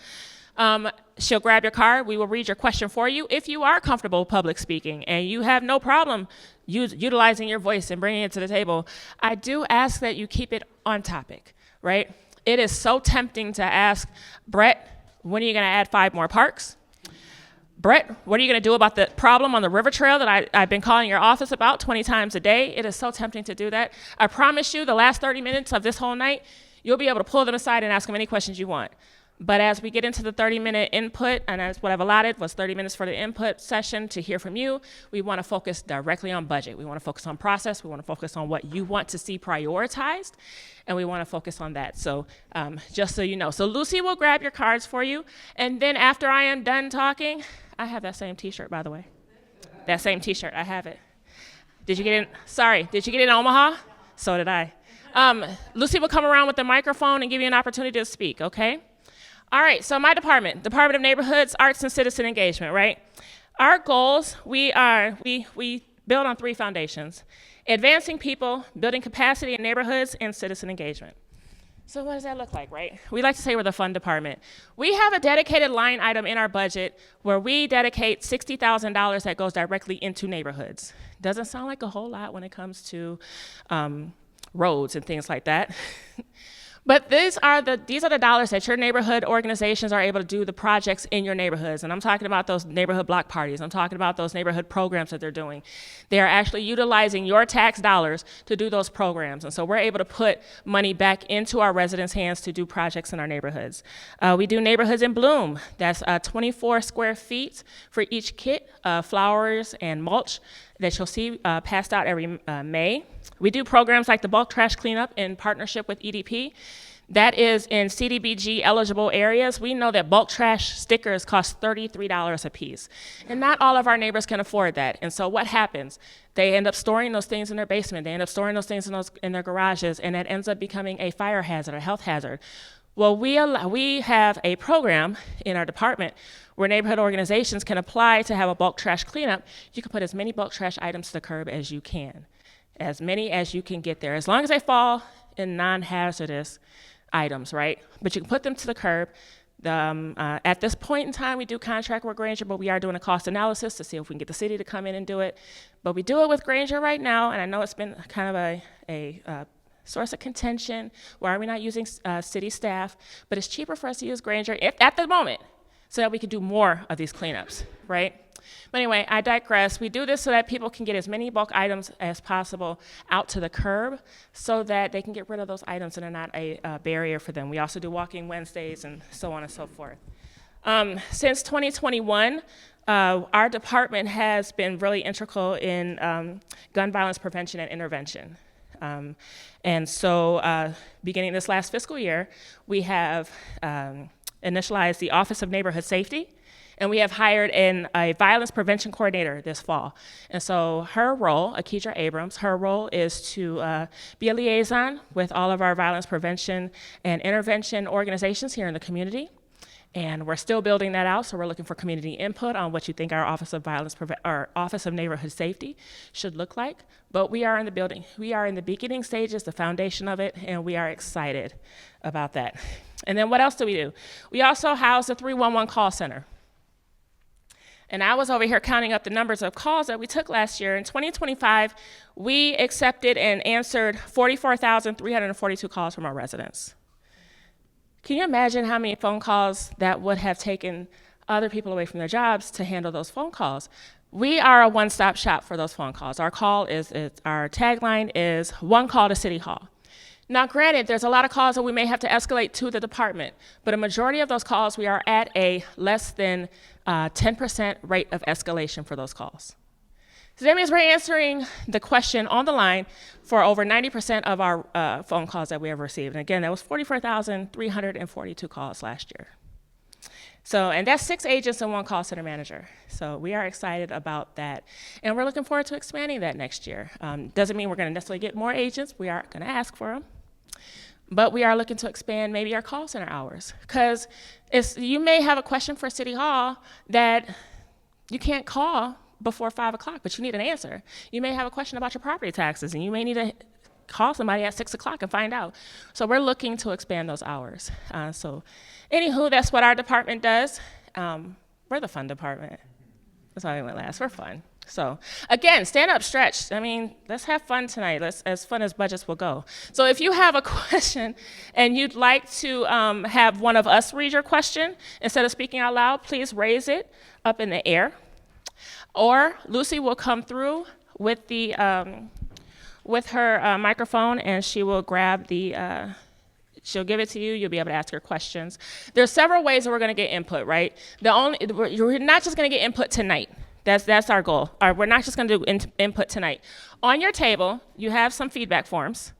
She'll grab your card. We will read your question for you. If you are comfortable public speaking and you have no problem utilizing your voice and bringing it to the table, I do ask that you keep it on topic, right? It is so tempting to ask, Brett, when are you going to add 5 more parks? Brett, what are you going to do about the problem on the river trail that I've been calling your office about 20 times a day? It is so tempting to do that. I promise you the last 30 minutes of this whole night, you'll be able to pull them aside and ask them any questions you want. But as we get into the 30-minute input, and that's what I've allotted was 30 minutes for the input session to hear from you, we want to focus directly on budget. We want to focus on process. We want to focus on what you want to see prioritized, and we want to focus on that. So just so you know. So Lucy will grab your cards for you, and then after I am done talking, I have that same T-shirt, by the way. That same T-shirt, I have it. Did you get it in Omaha? So did I. Lucy will come around with the microphone and give you an opportunity to speak, okay? All right, so my Department of Neighborhoods, Arts, and Citizen Engagement, right? Our goals, we build on 3 foundations: advancing people, building capacity in neighborhoods, and citizen engagement. So what does that look like, right? We like to say we're the fun department. We have a dedicated line item in our budget where we dedicate $60,000 that goes directly into neighborhoods. Doesn't sound like a whole lot when it comes to roads and things like that. But these are the dollars that your neighborhood organizations are able to do the projects in your neighborhoods. And I'm talking about those neighborhood block parties. I'm talking about those neighborhood programs that they're doing. They are actually utilizing your tax dollars to do those programs. And so we're able to put money back into our residents' hands to do projects in our neighborhoods. We do Neighborhoods in Bloom. That's 24 square feet for each kit, flowers and mulch that you'll see passed out every May. We do programs like the bulk trash cleanup in partnership with EDP. That is in CDBG eligible areas. We know that bulk trash stickers cost $33 a piece. And not all of our neighbors can afford that. And so what happens? They end up storing those things in their basement. They end up storing those things in their garages, and that ends up becoming a fire hazard, a health hazard. Well, we have a program in our department where neighborhood organizations can apply to have a bulk trash cleanup. You can put as many bulk trash items to the curb as you can, as many as you can get there, as long as they fall in non-hazardous items, right? But you can put them to the curb. At this point in time, we do contract with Grainger, but we are doing a cost analysis to see if we can get the city to come in and do it. But we do it with Grainger right now, and I know it's been kind of a source of contention. Why are we not using city staff? But it's cheaper for us to use Grainger at the moment so that we can do more of these cleanups, right? But anyway, I digress. We do this so that people can get as many bulk items as possible out to the curb so that they can get rid of those items and they're not a barrier for them. We also do walking Wednesdays and so on and so forth. Since 2021, our department has been really integral in gun violence prevention and intervention. And so beginning this last fiscal year, we have initialized the Office of Neighborhood Safety, and we have hired a violence prevention coordinator this fall. And so her role, Akidra Abrams, her role is to be a liaison with all of our violence prevention and intervention organizations here in the community. And we're still building that out, so we're looking for community input on what you think our Office of Neighborhood Safety should look like. But we are in the building. We are in the beginning stages, the foundation of it, and we are excited about that. And then what else do we do? We also house the 311 call center. And I was over here counting up the numbers of calls that we took last year. In 2025, we accepted and answered 44,342 calls from our residents. Can you imagine how many phone calls that would have taken other people away from their jobs to handle those phone calls? We are a one-stop shop for those phone calls. Our tagline is one call to City Hall. Now, granted, there's a lot of calls that we may have to escalate to the department, but a majority of those calls, we are at a less than 10% rate of escalation for those calls. So that means we're answering the question on the line for over 90% of our phone calls that we ever received. And again, that was 44,342 calls last year. So, and that's 6 agents and 1 call center manager. So we are excited about that. And we're looking forward to expanding that next year. Doesn't mean we're going to necessarily get more agents. We are going to ask for them. But we are looking to expand maybe our call center hours. Because you may have a question for City Hall that you can't call before 5 o'clock, but you need an answer. You may have a question about your property taxes, and you may need to call somebody at 6 o'clock and find out. So we're looking to expand those hours. So anywho, that's what our department does. We're the fun department. That's why we went last. We're fun. So again, stand up, stretch. I mean, let's have fun tonight. Let's as fun as budgets will go. So if you have a question and you'd like to have one of us read your question instead of speaking out loud, please raise it up in the air. Or Lucy will come through with the with her microphone, and she will grab the. She'll give it to you. You'll be able to ask her questions. There's several ways that we're going to get input, right? We're not just going to get input tonight. That's our goal. We're not just going to do input tonight. On your table, you have some feedback forms.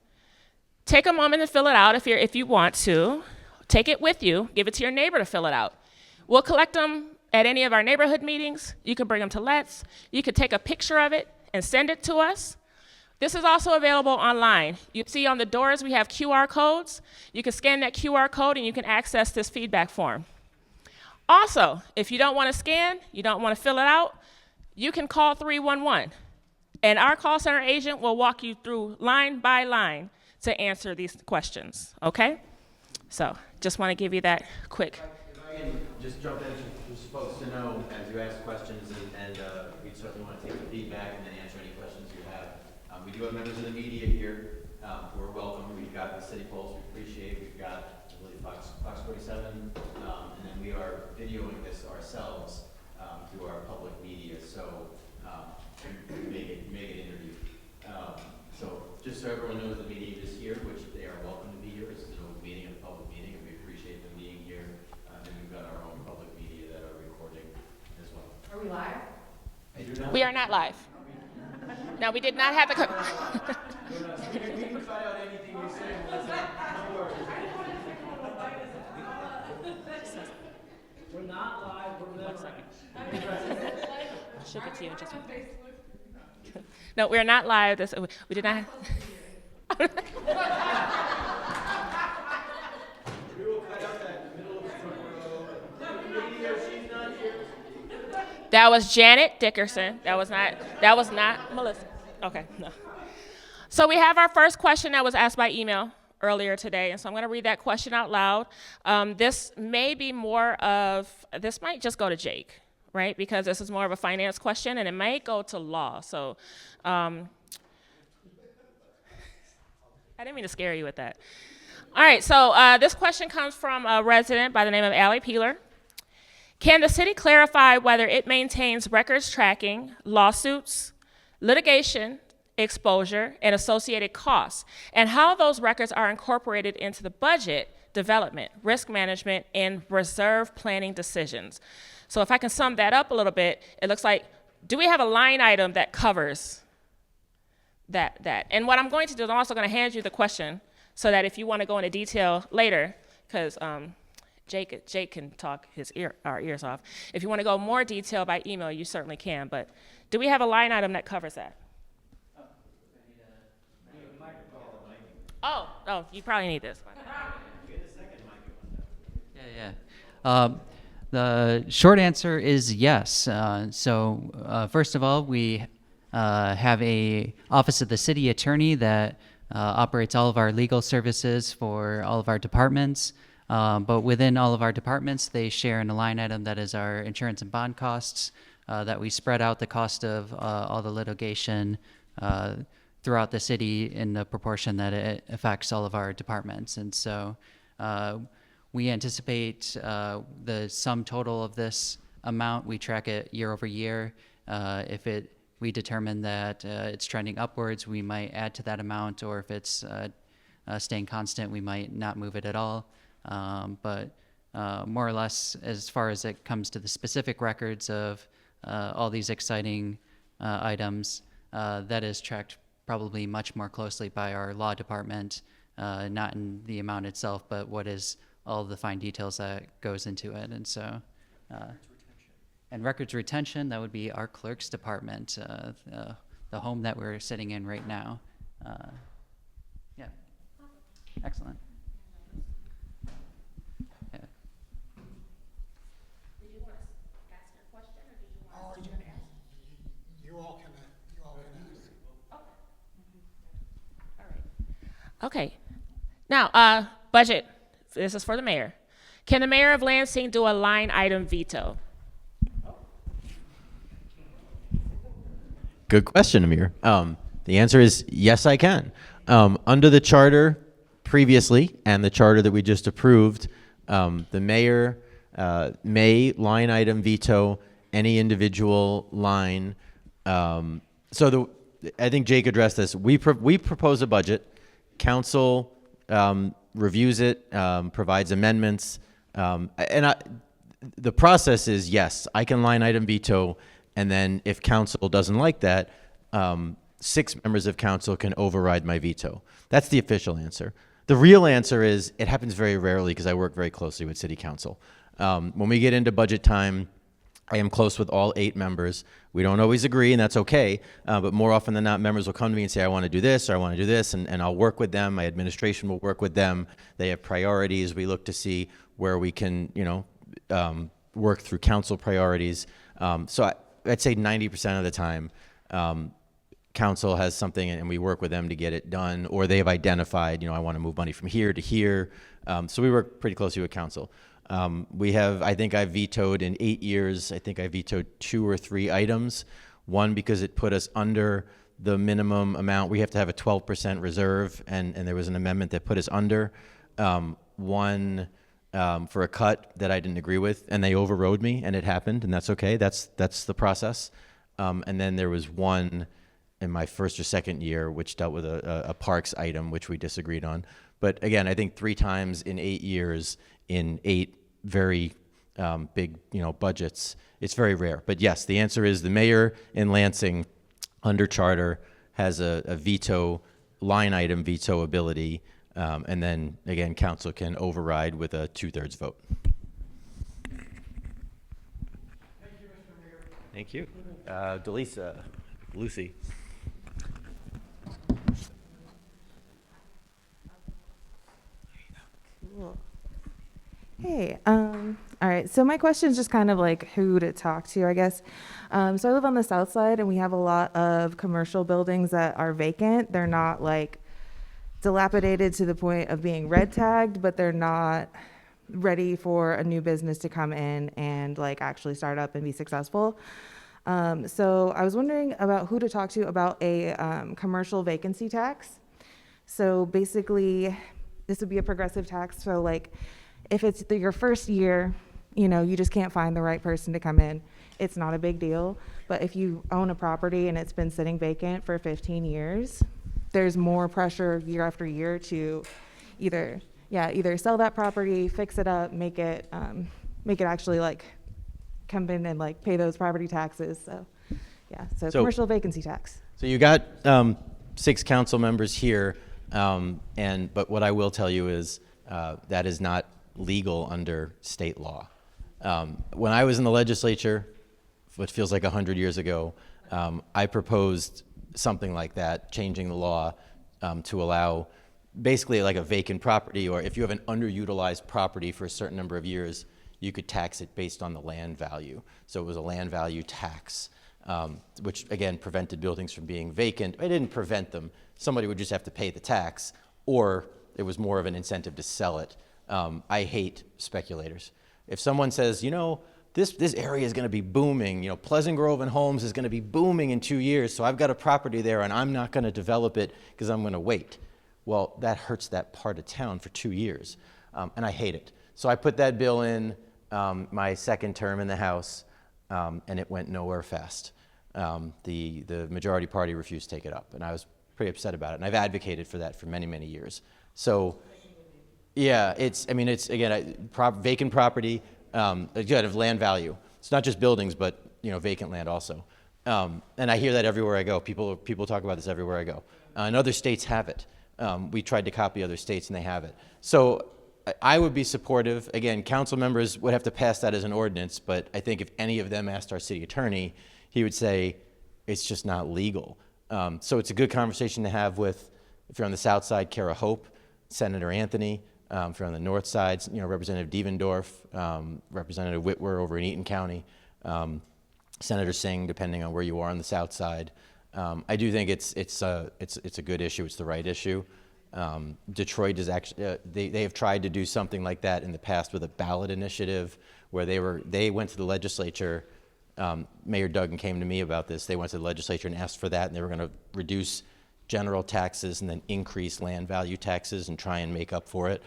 Take a moment to fill it out if you want to. Take it with you. Give it to your neighbor to fill it out. We'll collect them at any of our neighborhood meetings. You can bring them to Let's. You could take a picture of it and send it to us. This is also available online. You see on the doors we have QR codes. You can scan that QR code and you can access this feedback form. Also, if you don't want to scan, you don't want to fill it out, you can call 311. And our call center agent will walk you through line by line to answer these questions, okay? So just want to give you that quick. If I can just jump in, just folks to know as you ask questions, and we certainly want to take the feedback and then answer any questions you have. We do have members of the media here who are welcome. We've got the City Pulse, we appreciate. We've got, I believe, Fox 47, and then we are videoing this ourselves through our public media, so we make it interview. So just so everyone knows, the media is here, which they are welcome to be here. This is an open meeting, a public meeting, and we appreciate them being here. And we've got our own public media that are recording as well. Are we live? I do not. We are not live. No, we did not have the. You can cut out anything you say, Melissa. No worries. We're not live. We're One second. She'll get to you in just a minute. No, we're not live. We did not. We will cut out that middle of the front row. Media, she's not here. That was Janet Dickerson. That was not Melissa. Okay, no. So we have our first question that was asked by email earlier today, and so I'm going to read that question out loud. This might just go to Jake, right? Because this is more of a finance question, and it might go to law. So I didn't mean to scare you with that. All right, so this question comes from a resident by the name of Allie Peeler. Can the city clarify whether it maintains records tracking, lawsuits, litigation, exposure, and associated costs, and how those records are incorporated into the budget, development, risk management, and reserve planning decisions? So if I can sum that up a little bit, it looks like, do we have a line item that covers that? And what I'm going to do is I'm also going to hand you the question so that if you want to go into detail later, because Jake can talk our ears off. If you want to go more detail by email, you certainly can. But do we have a line item that covers that? Oh, you probably need this. Yeah. The short answer is yes. First of all, we have a office of the city attorney that operates all of our legal services for all of our departments. But within all of our departments, they share in a line item that is our insurance and bond costs, that we spread out the cost of all the litigation throughout the city in the proportion that it affects all of our departments. And so we anticipate the sum total of this amount. We track it year over year. If we determine that it's trending upwards, we might add to that amount, or if it's staying constant, we might not move it at all. But more or less, as far as it comes to the specific records of all these exciting items, that is tracked probably much more closely by our law department, not in the amount itself, but what is all the fine details that goes into it. And so, and records retention, that would be our clerk's department, the home that we're sitting in right now. Yeah, excellent. Yeah. Okay. Now, budget. This is for the mayor. Can the mayor of Lansing do a line item veto? Good question, Amir. The answer is yes, I can. Under the charter previously and the charter that we just approved, the mayor may line item veto any individual line. I think Jake addressed this. We propose a budget. Council reviews it, provides amendments, the process is yes, I can line item veto, and then if council doesn't like that, 6 members of council can override my veto. That's the official answer. The real answer is it happens very rarely because I work very closely with city council. When we get into budget time, I am close with all 8 members. We don't always agree, and that's okay, but more often than not, members will come to me and say, I want to do this, or I want to do this, and I'll work with them. My administration will work with them. They have priorities. We look to see where we can, work through council priorities. So I'd say 90% of the time, council has something and we work with them to get it done, or they have identified, I want to move money from here to here. So we work pretty closely with council. I think I've vetoed in 8 years, I think I vetoed 2 or 3 items. One, because it put us under the minimum amount. We have to have a 12% reserve, and there was an amendment that put us under. One, for a cut that I didn't agree with, and they overrode me, and it happened, and that's okay. That's the process. And then there was one in my first or second year, which dealt with a parks item, which we disagreed on. But again, I think 3 times in 8 years, in 8 very big, budgets, it's very rare. But yes, the answer is the mayor in Lansing, under charter, has a veto, line item veto ability, and then again, council can override with a 2/3 vote. Thank you, Mr. Mayor. Thank you. Delisa, Lucy. Cool. Hey, all right, so my question is just kind of like who to talk to, I guess. So I live on the south side, and we have a lot of commercial buildings that are vacant. They're not like dilapidated to the point of being red tagged, but they're not ready for a new business to come in and like actually start up and be successful. So I was wondering about who to talk to about a commercial vacancy tax. So basically, this would be a progressive tax. So like, if it's your first year, you just can't find the right person to come in, it's not a big deal. But if you own a property and it's been sitting vacant for 15 years, there's more pressure year after year to either sell that property, fix it up, make it actually like come in and like pay those property taxes. So yeah, so commercial vacancy tax. So you got 6 council members here, but what I will tell you is that is not legal under state law. When I was in the legislature, what feels like 100 years ago, I proposed something like that, changing the law to allow basically like a vacant property, or if you have an underutilized property for a certain number of years, you could tax it based on the land value. So it was a land value tax, which again prevented buildings from being vacant. It didn't prevent them. Somebody would just have to pay the tax, or it was more of an incentive to sell it. I hate speculators. If someone says, this area is going to be booming, Pleasant Grove and Holmes is going to be booming in 2 years, so I've got a property there and I'm not going to develop it because I'm going to wait. Well, that hurts that part of town for 2 years, and I hate it. So I put that bill in my second term in the House, and it went nowhere fast. The majority party refused to take it up, and I was pretty upset about it. And I've advocated for that for many, many years. So, yeah, it's again, vacant property, again, of land value. It's not just buildings, but vacant land also. And I hear that everywhere I go. People talk about this everywhere I go. And other states have it. We tried to copy other states, and they have it. So I would be supportive. Again, council members would have to pass that as an ordinance, but I think if any of them asked our city attorney, he would say it's just not legal. So it's a good conversation to have with, if you're on the south side, Kara Hope, Senator Anthony. If you're on the north side, Representative Dievendorf, Representative Whitwer over in Eaton County, Senator Singh, depending on where you are on the south side. I do think it's a good issue. It's the right issue. Detroit is actually they have tried to do something like that in the past with a ballot initiative where they went to the legislature. Mayor Duggan came to me about this. They went to the legislature and asked for that, and they were going to reduce general taxes and then increase land value taxes and try and make up for it.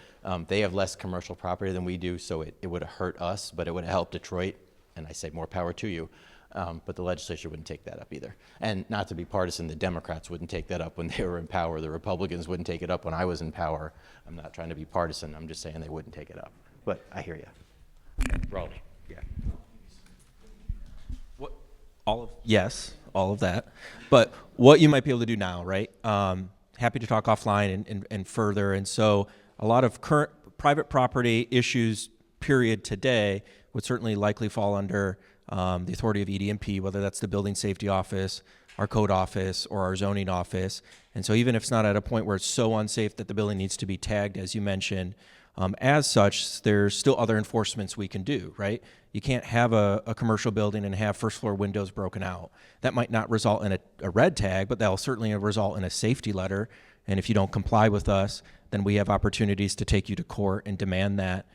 They have less commercial property than we do, so it would have hurt us, but it would have helped Detroit, and I say more power to you. But the legislature wouldn't take that up either. And not to be partisan, the Democrats wouldn't take that up when they were in power. The Republicans wouldn't take it up when I was in power. I'm not trying to be partisan. I'm just saying they wouldn't take it up. But I hear you. Raleigh, yeah. Yes, all of that. But what you might be able to do now, right? Happy to talk offline and further. And so a lot of current private property issues, period, today would certainly likely fall under the authority of ED&P, whether that's the Building Safety Office, our Code Office, or our Zoning Office. And so even if it's not at a point where it's so unsafe that the building needs to be tagged, as you mentioned, as such, there's still other enforcements we can do, right? You can't have a commercial building and have first floor windows broken out. That might not result in a red tag, but that'll certainly result in a safety letter. And if you don't comply with us, then we have opportunities to take you to court and demand that.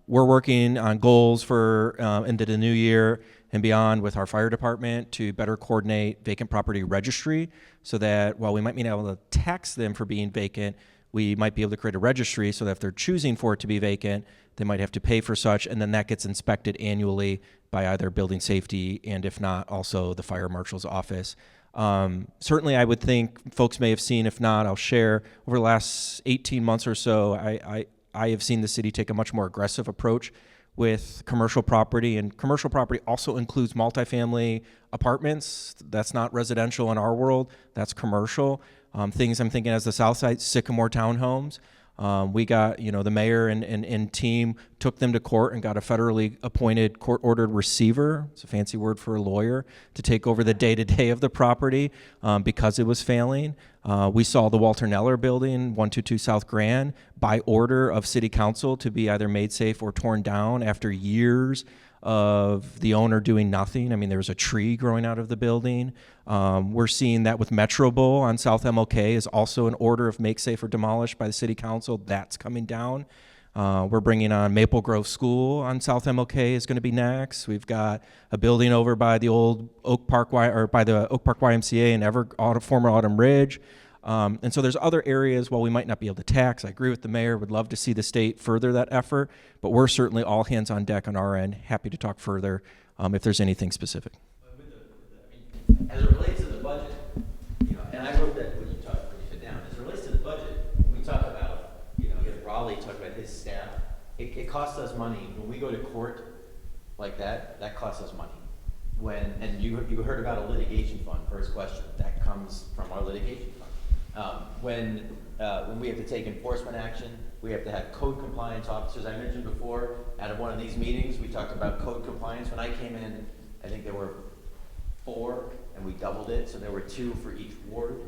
We're working on goals for into the new year and beyond with our fire department to better coordinate vacant property registry so that while we might be able to tax them for being vacant, we might be able to create a registry so that if they're choosing for it to be vacant, they might have to pay for such, and then that gets inspected annually by either building safety and if not, also the fire marshal's office. Certainly I would think folks may have seen, if not, I'll share, over the last 18 months or so, I have seen the city take a much more aggressive approach with commercial property, and commercial property also includes multifamily apartments. That's not residential in our world, that's commercial. Things I'm thinking as the south side, Sycamore townhomes. We got, the mayor and team took them to court and got a federally appointed court-ordered receiver, it's a fancy word for a lawyer, to take over the day-to-day of the property because it was failing. We saw the Walter Neller building, 122 South Grand, by order of city council to be either made safe or torn down after years of the owner doing nothing. I mean, there was a tree growing out of the building. We're seeing that with Metro Bowl on South MLK is also an order of make safe or demolish by the city council. That's coming down. We're bringing on Maple Grove School on South MLK is going to be next. We've got a building over by the old Oak Park by the Oak Park YMCA and former Autumn Ridge. And so there's other areas, while we might not be able to tax, I agree with the mayor, would love to see the state further that effort, but we're certainly all hands on deck on our end, happy to talk further if there's anything specific. As it relates to the budget, and I wrote that when you sit down, as it relates to the budget, we talk about, Raleigh talked about his staff. It costs us money. When we go to court like that costs us money. And you heard about a litigation fund, first question, that comes from our litigation fund. When we have to take enforcement action, we have to have code compliance officers. I mentioned before, out of one of these meetings, we talked about code compliance. When I came in, I think there were 4, and we doubled it, so there were 2 for each ward.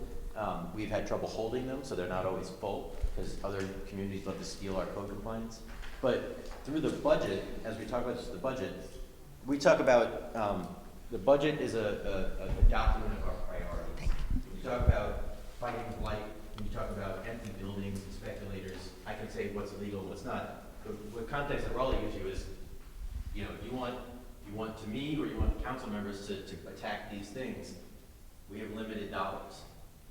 We've had trouble holding them, so they're not always full, because other communities love to steal our code compliance. But through the budget, as we talk about just the budget, we talk about the budget is a document of our priorities. We talk about fighting blight, when you talk about empty buildings and speculators, I can say what's illegal and what's not. The context that Raleigh gives you is, you want to me or you want council members to attack these things. We have limited dollars.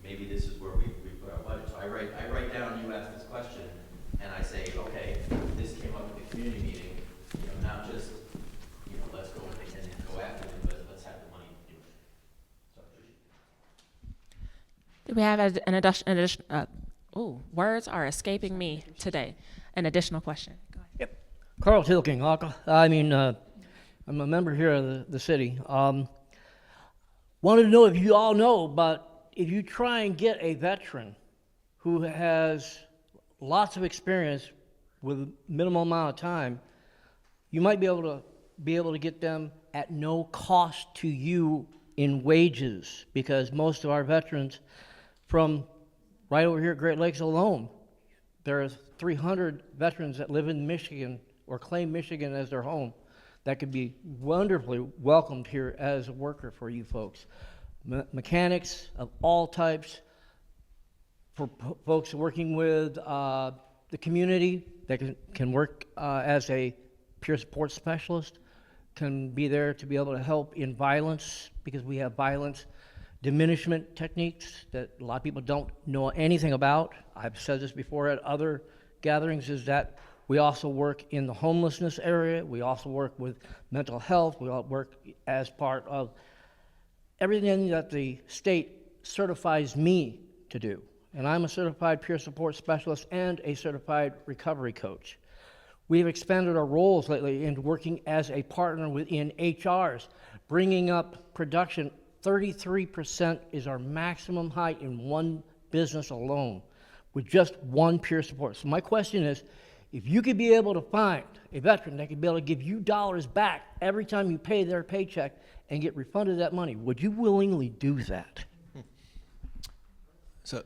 Maybe this is where we put our budget. So I write down, you asked this question, and I say, okay, this came up at the community meeting, not just, let's go and go after them, but let's have the money to do it. So, Do we have an additional, words are escaping me today. An additional question. Go ahead. Yep. Carl Tilking, I'm a member here of the city. Wanted to know if you all know, but if you try and get a veteran who has lots of experience with minimal amount of time, you might be able to get them at no cost to you in wages, because most of our veterans from right over here at Great Lakes alone, there are 300 veterans that live in Michigan or claim Michigan as their home that could be wonderfully welcomed here as a worker for you folks. Mechanics of all types, for folks working with the community that can work as a peer support specialist, can be there to be able to help in violence, because we have violence diminishment techniques that a lot of people don't know anything about. I've said this before at other gatherings, is that we also work in the homelessness area. We also work with mental health. We all work as part of everything that the state certifies me to do. And I'm a certified peer support specialist and a certified recovery coach. We've expanded our roles lately into working as a partner within HRs, bringing up production. 33% is our maximum height in one business alone, with just one peer support. So my question is, if you could be able to find a veteran that could be able to give you dollars back every time you pay their paycheck and get refunded that money, would you willingly do that? So,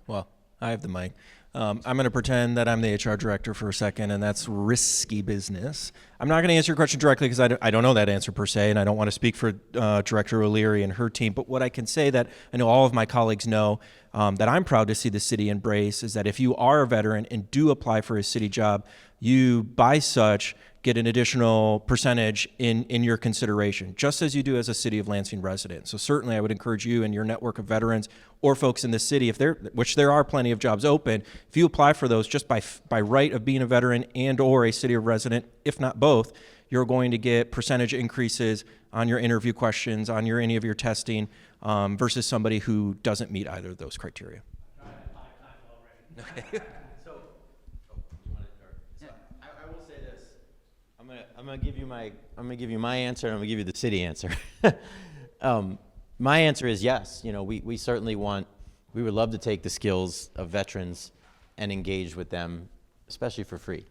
well, I have the mic. I'm going to pretend that I'm the HR director for a second, and that's risky business. I'm not going to answer your question directly because I don't know that answer per se, and I don't want to speak for Director O'Leary and her team. But what I can say that I know all of my colleagues know that I'm proud to see the city embrace is that if you are a veteran and do apply for a city job, you, by such, get an additional percentage in your consideration, just as you do as a City of Lansing resident. So certainly I would encourage you and your network of veterans or folks in the city, which there are plenty of jobs open, if you apply for those just by right of being a veteran and or a city of resident, if not both, you're going to get percentage increases on your interview questions, on any of your testing, versus somebody who doesn't meet either of those criteria. Okay. I'm gonna give you my answer, and I'm gonna give you the city answer. My answer is yes. We certainly we would love to take the skills of veterans and engage with them, especially for free.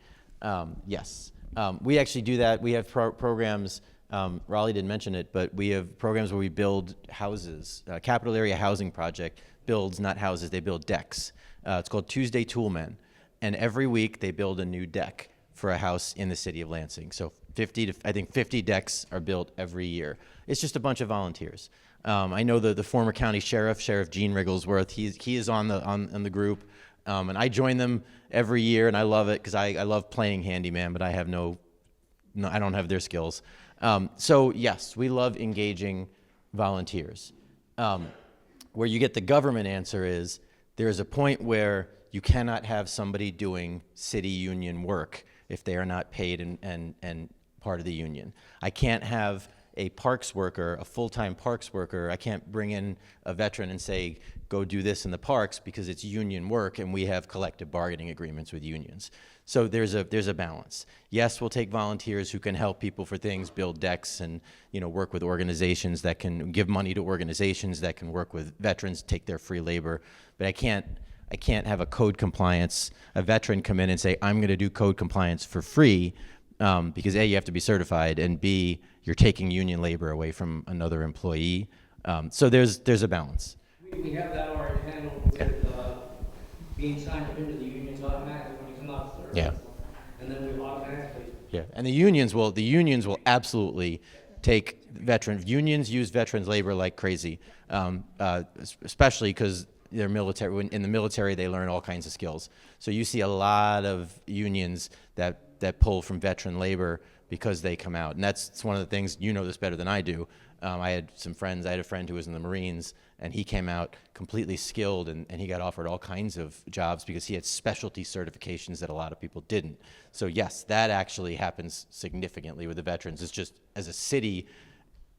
Yes, we actually do that. We have programs. Raleigh didn't mention it, but we have programs where we build houses. Capital Area Housing Project builds, not houses, they build decks. It's called Tuesday Toolmen, and every week they build a new deck for a house in the city of Lansing. So 50 decks are built every year. It's just a bunch of volunteers. I know the former county sheriff, Sheriff Gene Rigglesworth, he is on the group, and I join them every year, and I love it because I love playing handyman, but I have I don't have their skills. So yes, we love engaging volunteers. Where you get the government answer is there is a point where you cannot have somebody doing city union work if they are not paid and part of the union. I can't have a parks worker, a full-time parks worker, I can't bring in a veteran and say, go do this in the parks because it's union work and we have collective bargaining agreements with unions. So there's a balance. Yes, we'll take volunteers who can help people for things, build decks and work with organizations that can give money to organizations that can work with veterans, take their free labor, but I can't have a veteran come in and say, I'm going to do code compliance for free because A, you have to be certified, and B, you're taking union labor away from another employee. So there's a balance. We have that already handled with being signed up into the unions automatically when you come out of service. Yeah. And then we automatically. Yeah, and the unions will absolutely take veterans. Unions use veterans labor like crazy, especially because they're military. In the military, they learn all kinds of skills. So you see a lot of unions that pull from veteran labor, because they come out. And that's one of the things, you know this better than I do. I had some friends, I had a friend who was in the Marines, and he came out completely skilled, and he got offered all kinds of jobs because he had specialty certifications that a lot of people didn't. So yes, that actually happens significantly with the veterans. It's just, as a city,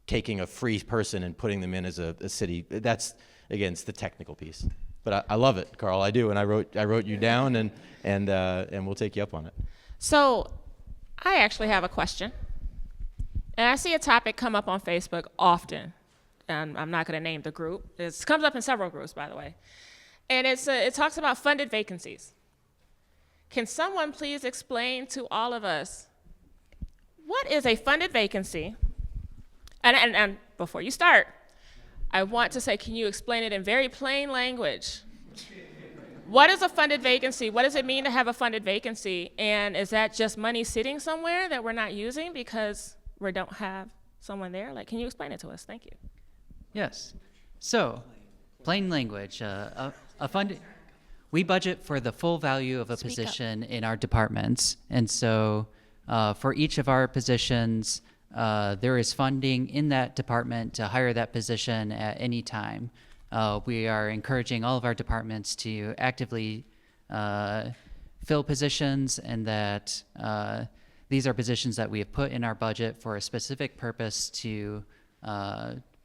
taking a free person and putting them in as a city, that's, again, it's the technical piece. But I love it, Carl, I do, and I wrote you down, and we'll take you up on it. So I actually have a question. And I see a topic come up on Facebook often. And I'm not going to name the group. It comes up in several groups, by the way. And it talks about funded vacancies. Can someone please explain to all of us, what is a funded vacancy? And before you start, I want to say, can you explain it in very plain language? What is a funded vacancy? What does it mean to have a funded vacancy? And is that just money sitting somewhere that we're not using because we don't have someone there? Like, can you explain it to us? Thank you. Yes. So, plain language, we budget for the full value of a position in our departments. And so, for each of our positions, there is funding in that department to hire that position at any time. We are encouraging all of our departments to actively fill positions, and that these are positions that we have put in our budget for a specific purpose to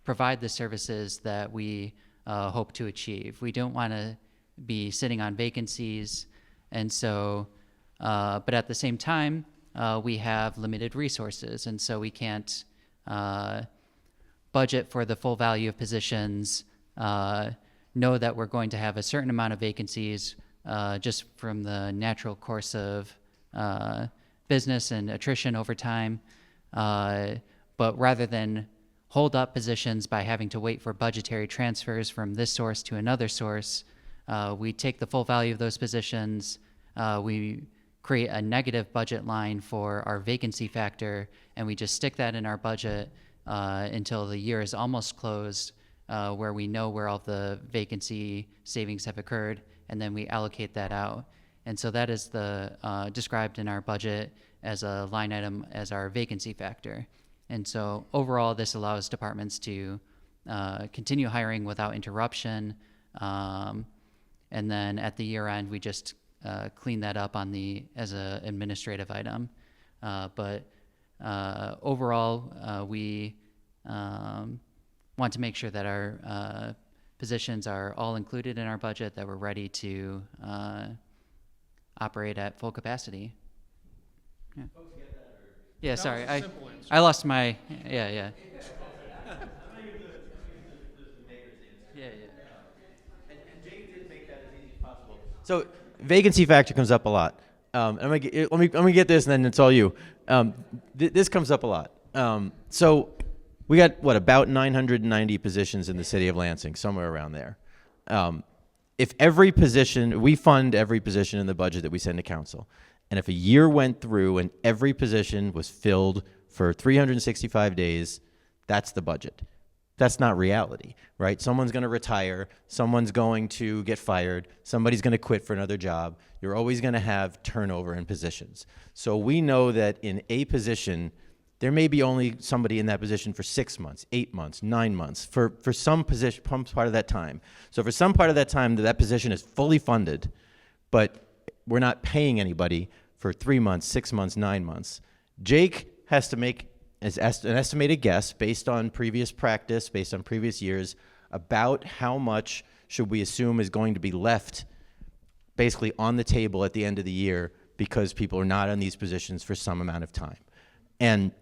provide the services that we hope to achieve. We don't want to be sitting on vacancies, and so, but at the same time, we have limited resources, and so we can't budget for the full value of positions, know that we're going to have a certain amount of vacancies just from the natural course of business and attrition over time, but rather than hold up positions by having to wait for budgetary transfers from this source to another source, we take the full value of those positions, we create a negative budget line for our vacancy factor, and we just stick that in our budget until the year is almost closed, where we know where all the vacancy savings have occurred, and then we allocate that out. And so that is described in our budget as a line item as our vacancy factor. And so overall, this allows departments to continue hiring without interruption. And then at the year end, we just clean that up as an administrative item. But overall, we want to make sure that our positions are all included in our budget, that we're ready to operate at full capacity. Yeah. Yeah, sorry, I lost my, yeah. Yeah. And Jake did make that as easy as possible. So vacancy factor comes up a lot. Let me get this, and then it's all you. This comes up a lot. So we got about 990 positions in the city of Lansing, somewhere around there. If every position, we fund every position in the budget that we send to council. And if a year went through and every position was filled for 365 days, that's the budget. That's not reality, right? Someone's going to retire, someone's going to get fired, somebody's going to quit for another job. You're always going to have turnover in positions. So we know that in a position, there may be only somebody in that position for 6 months, 8 months, 9 months, for some position, part of that time. So for some part of that time, that position is fully funded, but we're not paying anybody for 3 months, 6 months, 9 months. Jake has to make an estimated guess based on previous practice, based on previous years, about how much should we assume is going to be left basically on the table at the end of the year because people are not in these positions for some amount of time. And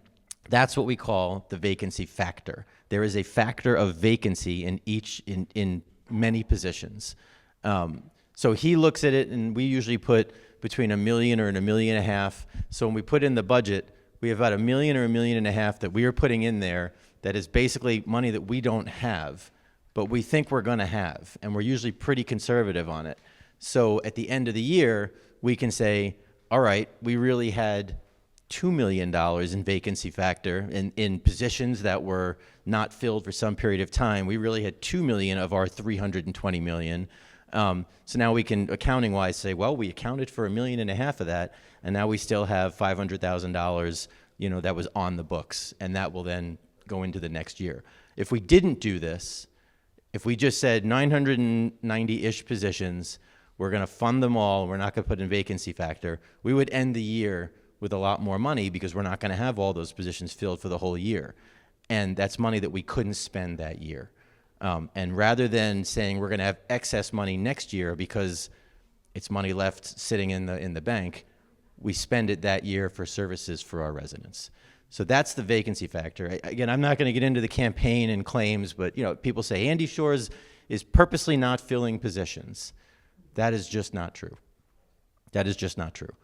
that's what we call the vacancy factor. There is a factor of vacancy in many positions. So he looks at it, and we usually put between $1 million or $1.5 million. So when we put in the budget, we have about $1 million or $1.5 million that we are putting in there that is basically money that we don't have, but we think we're going to have, and we're usually pretty conservative on it. So at the end of the year, we can say, all right, we really had $2 million in vacancy factor in positions that were not filled for some period of time. We really had $2 million of our $320 million. So now we can, accounting-wise, say, well, we accounted for $1.5 million of that, and now we still have $500,000 that was on the books, and that will then go into the next year. If we didn't do this, if we just said 990-ish positions, we're going to fund them all, we're not going to put in vacancy factor, we would end the year with a lot more money because we're not going to have all those positions filled for the whole year. And that's money that we couldn't spend that year. And rather than saying we're going to have excess money next year because it's money left sitting in the bank, we spend it that year for services for our residents. So that's the vacancy factor. Again, I'm not going to get into the campaign and claims, but people say Andy Shores is purposely not filling positions. That is just not true. That is just not true.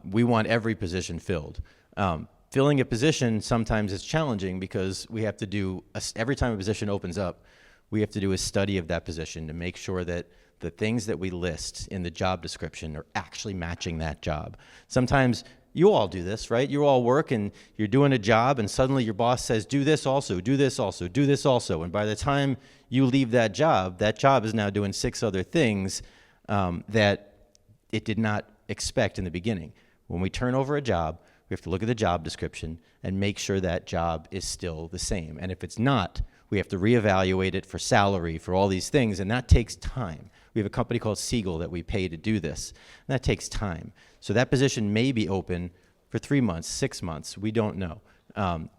We want every position filled. Filling a position sometimes is challenging because we have to do, every time a position opens up, we have to do a study of that position to make sure that the things that we list in the job description are actually matching that job. Sometimes you all do this, right? You all work and you're doing a job and suddenly your boss says, do this also, do this also, do this also. And by the time you leave that job is now doing 6 other things that it did not expect in the beginning. When we turn over a job, we have to look at the job description and make sure that job is still the same. And if it's not, we have to reevaluate it for salary, for all these things, and that takes time. We have a company called Fiscal that we pay to do this, and that takes time. So that position may be open for 3 months, 6 months, we don't know,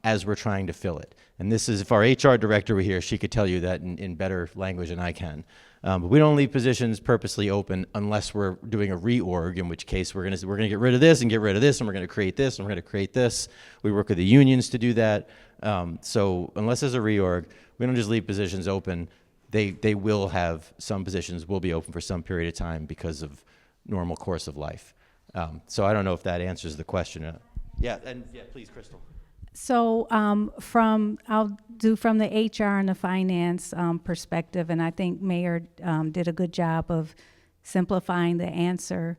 as we're trying to fill it. And this is, if our HR director were here, she could tell you that in better language than I can. But we don't leave positions purposely open unless we're doing a reorg, in which case we're gonna get rid of this and get rid of this, and we're gonna create this and we're gonna create this. We work with the unions to do that. So unless there's a reorg, we don't just leave positions open. They will have, some positions will be open for some period of time because of normal course of life. So I don't know if that answers the question. Yeah, please, Crystal. So I'll do from the HR and the finance perspective, and I think Mayor did a good job of simplifying the answer.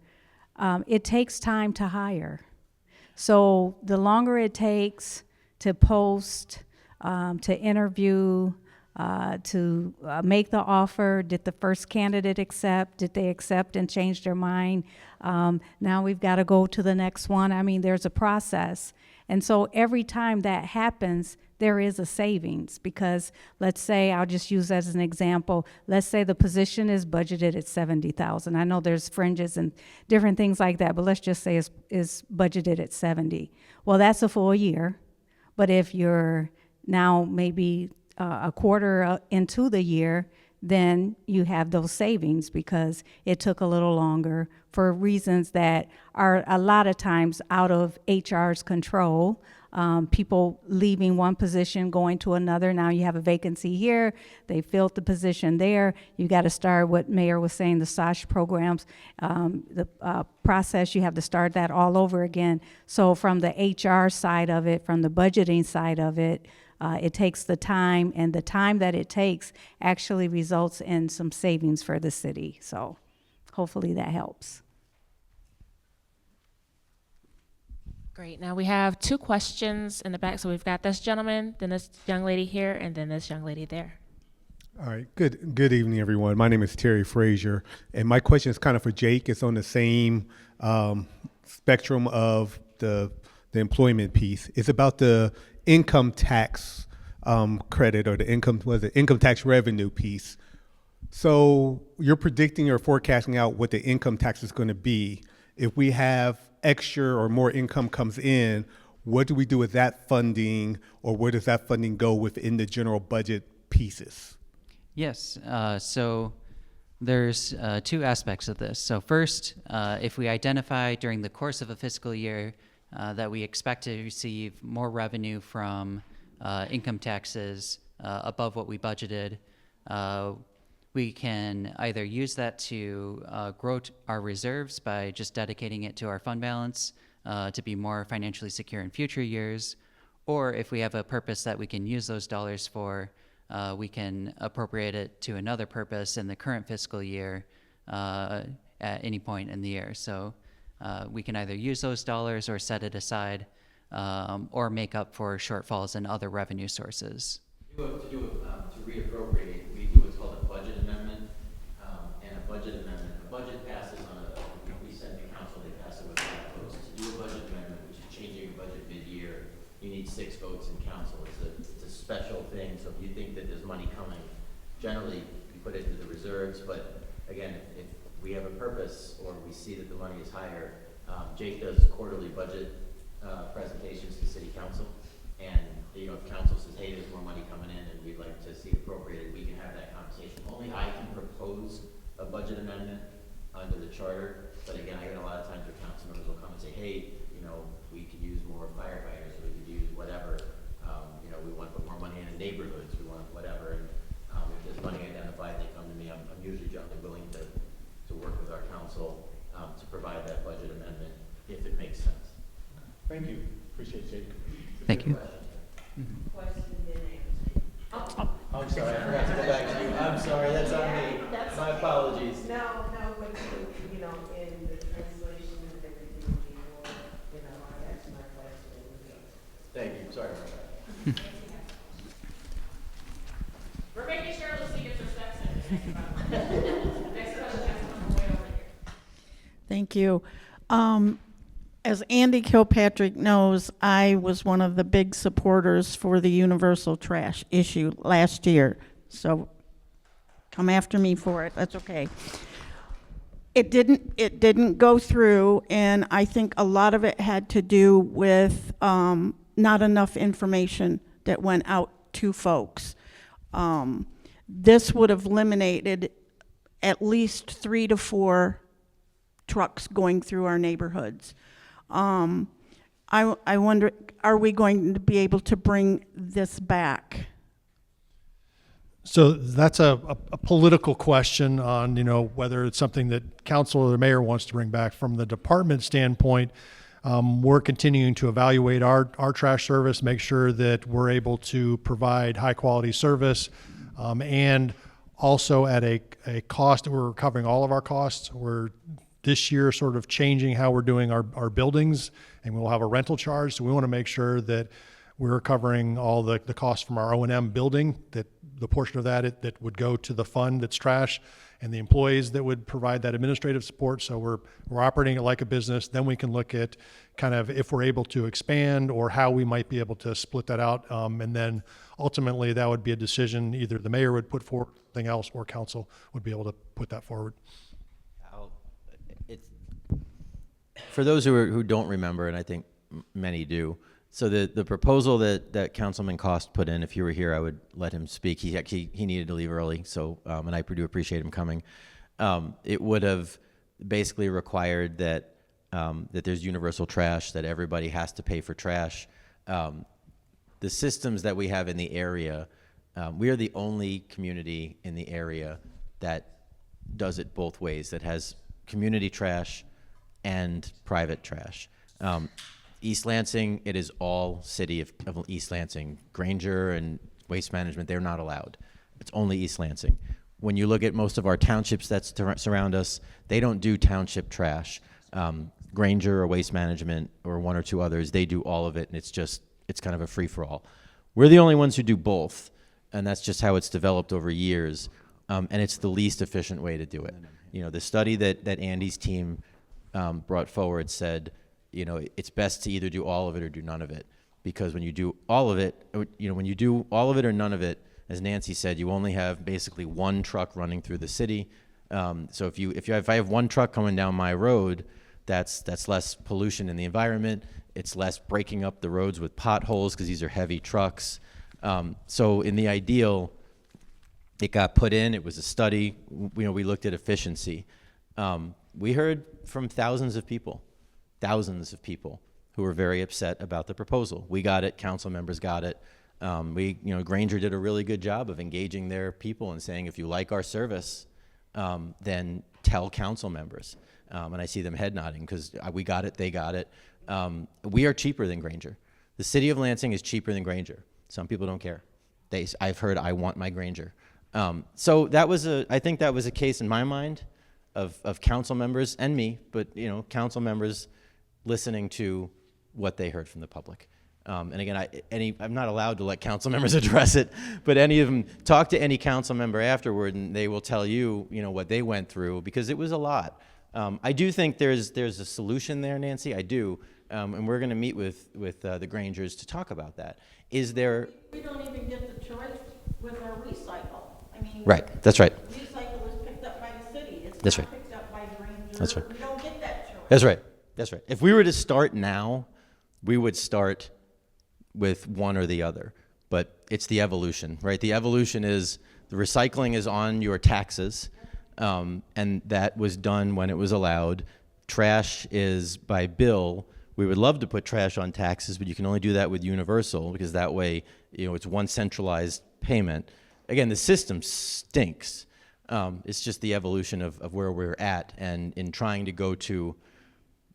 It takes time to hire. So the longer it takes to post, to interview, to make the offer, did the first candidate accept? Did they accept and change their mind? Now we've got to go to the next one. I mean, there's a process. And so every time that happens, there is a savings because let's say, I'll just use as an example, let's say the position is budgeted at 70,000. I know there's fringes and different things like that, but let's just say it's budgeted at 70. Well, that's a full year. But if you're now maybe a quarter into the year, then you have those savings because it took a little longer for reasons that are a lot of times out of HR's control. People leaving one position, going to another. Now you have a vacancy here. They filled the position there. You got to start what Mayor was saying, the SOSH programs, the process, you have to start that all over again. So from the HR side of it, from the budgeting side of it, it takes the time, and the time that it takes actually results in some savings for the city. So hopefully that helps. Great. Now we have 2 questions in the back. So we've got this gentleman, then this young lady here, and then this young lady there. All right. Good evening, everyone. My name is Terry Frazier, and my question is kind of for Jake. It's on the same spectrum of the employment piece. It's about the income tax credit, or the income tax revenue piece. So you're predicting or forecasting out what the income tax is going to be. If we have extra or more income comes in, what do we do with that funding, or where does that funding go within the general budget pieces? Yes, so there's 2 aspects of this. So first, if we identify during the course of a fiscal year that we expect to receive more revenue from income taxes above what we budgeted, we can either use that to grow our reserves by just dedicating it to our fund balance to be more financially secure in future years, or if we have a purpose that we can use those dollars for, we can appropriate it to another purpose in the current fiscal year at any point in the year. So we can either use those dollars or set it aside, or make up for shortfalls in other revenue sources. To reappropriate, we do what's called a budget amendment, and a budget amendment. A budget passes we send to council, they pass it with votes. To do a budget amendment, which is changing a budget mid-year, folks in council. It's a special thing, so if you think that there's money coming, generally you put it into the reserves, but again, if we have a purpose or we see that the money is higher, Jake does quarterly budget presentations to city council, and you know, if council says, hey, there's more money coming in and we'd like to see it appropriated, we can have that conversation. Only I can propose a budget amendment under the charter, but again, I get a lot of times where council members will come and say, hey, you know, we could use more firefighters, or we could use whatever, you know, we want to put more money in the neighborhoods, we want whatever, and if there's money identified, they come to me, I'm usually generally willing to work with our council to provide that budget amendment if it makes sense. Thank you. Appreciate it, Jake. Thank you. I'm sorry, I forgot to go back to you. I'm sorry, that's on me. My apologies. No, but you know, in the translation and everything, before, you know, I asked my question. Thank you, sorry about that. We're making sure Lucy gets her steps in. Next question has to come way over here. Thank you. As Andy Kilpatrick knows, I was one of the big supporters for the universal trash issue last year. So come after me for it, that's okay. It didn't go through, and I think a lot of it had to do with not enough information that went out to folks. This would have eliminated at least 3 to 4 trucks going through our neighborhoods. I wonder, are we going to be able to bring this back? So that's a political question on, you know, whether it's something that council or the mayor wants to bring back. From the department standpoint, we're continuing to evaluate our trash service, make sure that we're able to provide high quality service, and also at a cost that we're covering all of our costs. We're this year sort of changing how we're doing our buildings, and we'll have a rental charge. So we want to make sure that we're covering all the costs from our O&M building, that the portion of that that would go to the fund that's trash, and the employees that would provide that administrative support. So we're operating it like a business. Then we can look at kind of if we're able to expand or how we might be able to split that out. And then ultimately that would be a decision either the mayor would put forward something else or council would be able to put that forward. For those who don't remember, and I think many do, so the proposal that Councilman Cost put in, if you were here, I would let him speak. He needed to leave early, so and I do appreciate him coming. It would have basically required that there's universal trash, that everybody has to pay for trash. The systems that we have in the area, we are the only community in the area that does it both ways, that has community trash and private trash. East Lansing, it is all city of East Lansing. Granger and Waste Management, they're not allowed. It's only East Lansing. When you look at most of our townships that surround us, they don't do township trash. Granger or Waste Management or 1 or 2 others, they do all of it, and it's kind of a free-for-all. We're the only ones who do both, and that's just how it's developed over years, and it's the least efficient way to do it. You know, the study that Andy's team brought forward said, you know, it's best to either do all of it or do none of it, because when you do all of it, you know, when you do all of it or none of it, as Nancy said, you only have basically 1 truck running through the city. So if I have 1 truck coming down my road, that's less pollution in the environment. It's less breaking up the roads with potholes because these are heavy trucks. So in the ideal, it got put in. It was a study. You know, we looked at efficiency. We heard from thousands of people who were very upset about the proposal. We got it. Council members got it. You know, Granger did a really good job of engaging their people and saying, if you like our service, then tell council members. And I see them head nodding because we got it, they got it. We are cheaper than Granger. The city of Lansing is cheaper than Granger. Some people don't care. I've heard, I want my Granger. So I think that was a case in my mind of council members and me, but you know, council members listening to what they heard from the public. And again, I'm not allowed to let council members address it, but any of them, talk to any council member afterward and they will tell you, you know, what they went through, because it was a lot. I do think there's a solution there, Nancy, I do. And we're gonna meet with the Grangers to talk about that. Is there, We don't even get the choice with our recycle. I mean. right, that's right. Recycle is picked up by the city. It's That's not right. picked up by Granger. That's right. We don't get that choice. That's right. That's right. If we were to start now, we would start with one or the other. But it's the evolution, right? The evolution is the recycling is on your taxes, and that was done when it was allowed. Trash is by bill. We would love to put trash on taxes, but you can only do that with universal because that way, it's one centralized payment. Again, the system stinks. It's just the evolution of where we're at, and in trying to go to,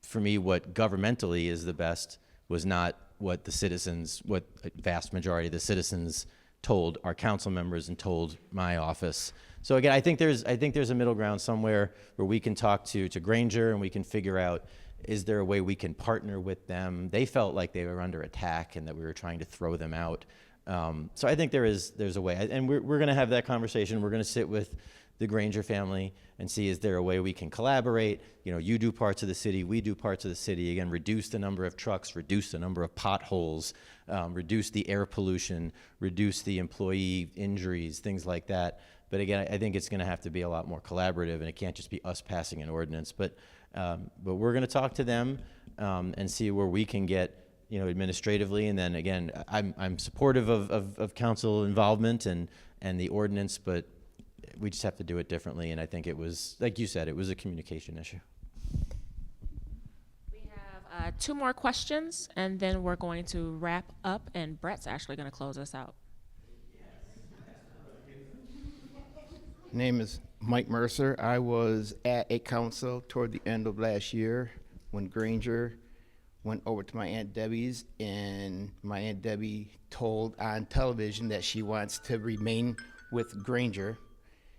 for me, what governmentally is the best was not what the citizens, what a vast majority of the citizens told our council members and told my office. So again, I think there's a middle ground somewhere where we can talk to Granger and we can figure out, is there a way we can partner with them? They felt like they were under attack and that we were trying to throw them out. So I think there's a way, and we're going to have that conversation. We're going to sit with the Granger family and see, is there a way we can collaborate? You do parts of the city, we do parts of the city. Again, reduce the number of trucks, reduce the number of potholes, reduce the air pollution, reduce the employee injuries, things like that. But again, I think it's going to have to be a lot more collaborative, and it can't just be us passing an ordinance. But we're going to talk to them and see where we can get, administratively. And then again, I'm supportive of council involvement and the ordinance, but we just have to do it differently. And I think it was, like you said, it was a communication issue. We have 2 more questions, and then we're going to wrap up, and Brett's actually going to close us out. Name is Mike Mercer. I was at a council toward the end of last year when Granger went over to my Aunt Debbie's, and my Aunt Debbie told on television that she wants to remain with Granger.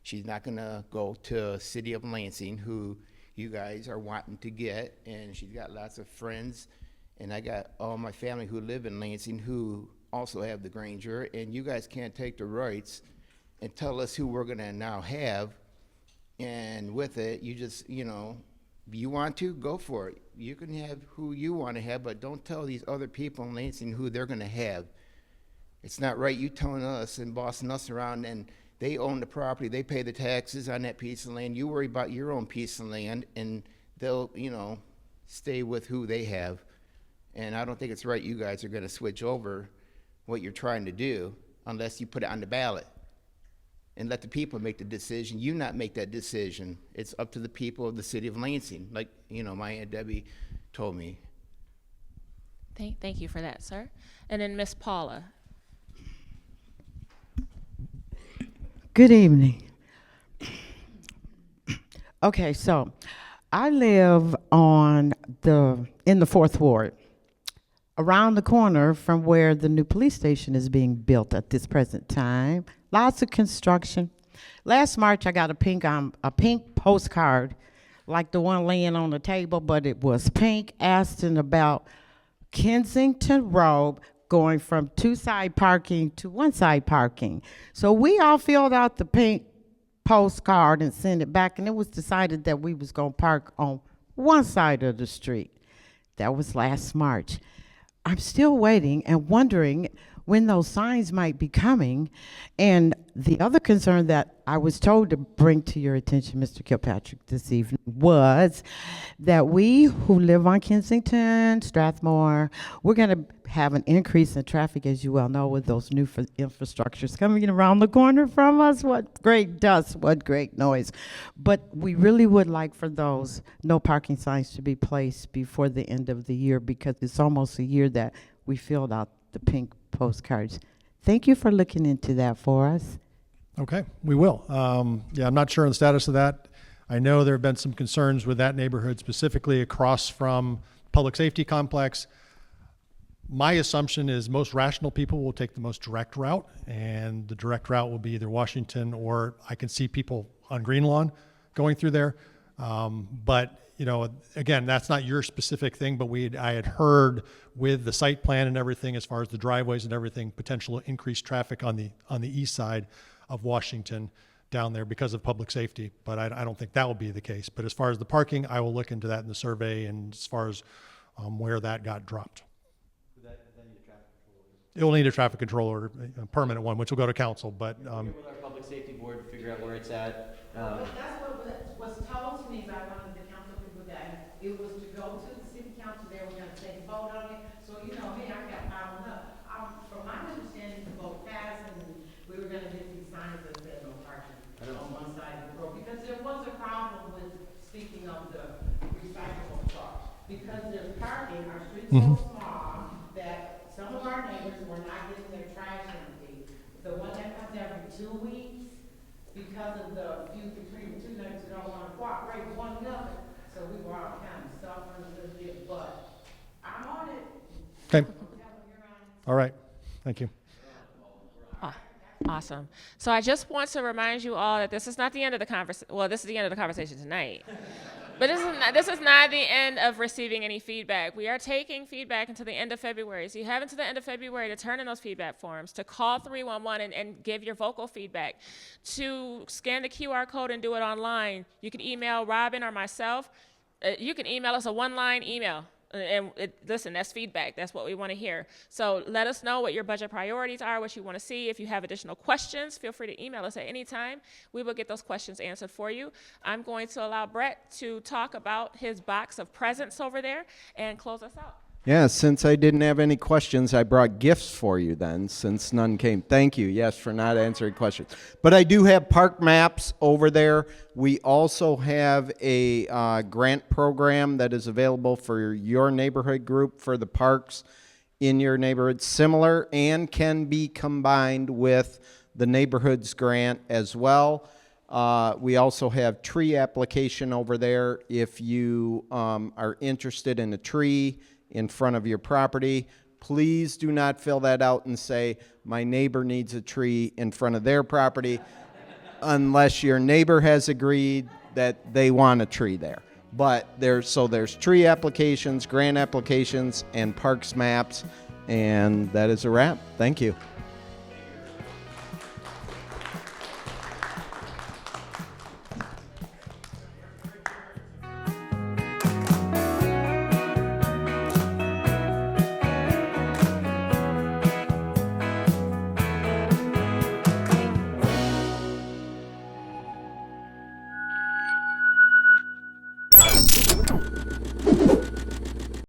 She's not gonna go to City of Lansing, who you guys are wanting to get, and she's got lots of friends, and I got all my family who live in Lansing who also have the Granger, and you guys can't take the rights and tell us who we're gonna now have, and with it, you just, you want to, go for it. You can have who you want to have, but don't tell these other people in Lansing who they're gonna have. It's not right you telling us and bossing us around, and they own the property, they pay the taxes on that piece of land. You worry about your own piece of land, and they'll, stay with who they have. And I don't think it's right you guys are gonna switch over what you're trying to do unless you put it on the ballot and let the people make the decision. You not make that decision. It's up to the people of the city of Lansing, like, my Aunt Debbie told me. Thank you for that, sir. And then Miss Paula. Good evening. Okay, so I live in the 4th Ward, around the corner from where the new police station is being built at this present time. Lots of construction. Last March, I got a pink postcard, like the one laying on the table, but it was pink, asking about Kensington Road, going from 2-side parking to 1-side parking. So we all filled out the pink postcard and sent it back, and it was decided that we was gonna park on one side of the street. That was last March. I'm still waiting and wondering when those signs might be coming. And the other concern that I was told to bring to your attention, Mr. Kilpatrick, this evening was that we who live on Kensington, Strathmore, we're going to have an increase in traffic, as you well know, with those new infrastructures coming around the corner from us. What great dust, what great noise. But we really would like for those no parking signs to be placed before the end of the year, because it's almost a year that we filled out the pink postcards. Thank you for looking into that for us. Okay, we will. Yeah, I'm not sure on the status of that. I know there have been some concerns with that neighborhood, specifically across from public safety complex. My assumption is most rational people will take the most direct route, and the direct route will be either Washington, or I can see people on Green Lawn going through there. But again, that's not your specific thing, but I had heard with the site plan and everything, as far as the driveways and everything, potential increased traffic on the east side of Washington down there because of public safety. But I don't think that will be the case. But as far as the parking, I will look into that in the survey, and as far as where that got dropped. it will need a traffic controller, a permanent one, which will go to council, but, With our public safety board to figure out where it's at. But that's what was told to me by one of the council people that it was to go to the city council, they were gonna take a vote on it. So, you know, me, I got followed up. From my understanding, the vote passed and we were gonna get these signs that said no parking on one side of the road. Because there was a problem with, speaking of the recyclable truck, because there's parking, our streets so small that some of our neighbors were not getting their trash emptied. The one that comes every 2 weeks, because of the feud between the two neighbors who don't want to cooperate with one another, so we were all kind of suffering a little bit, but I'm on it. okay. All right, thank you. Awesome. So I just want to remind you all that this is not the end of the conversation. Well, this is the end of the conversation tonight. But this is not the end of receiving any feedback. We are taking feedback until the end of February. So you have until the end of February to turn in those feedback forms, to call 311 and give your vocal feedback, to scan the QR code and do it online. You can email Robin or myself. You can email us a one-line email. Listen, that's feedback. That's what we want to hear. So let us know what your budget priorities are, what you want to see. If you have additional questions, feel free to email us at any time. We will get those questions answered for you. I'm going to allow Brett to talk about his box of presents over there and close us out. Yeah, since I didn't have any questions, I brought gifts for you then, since none came. Thank you, yes, for not answering questions. But I do have park maps over there. We also have a grant program that is available for your neighborhood group for the parks in your neighborhood, similar and can be combined with the neighborhoods grant as well. We also have tree application over there. If you are interested in a tree in front of your property, please do not fill that out and say, my neighbor needs a tree in front of their property, unless your neighbor has agreed that they want a tree there. But there's tree applications, grant applications, and parks maps, and that is a wrap. Thank you.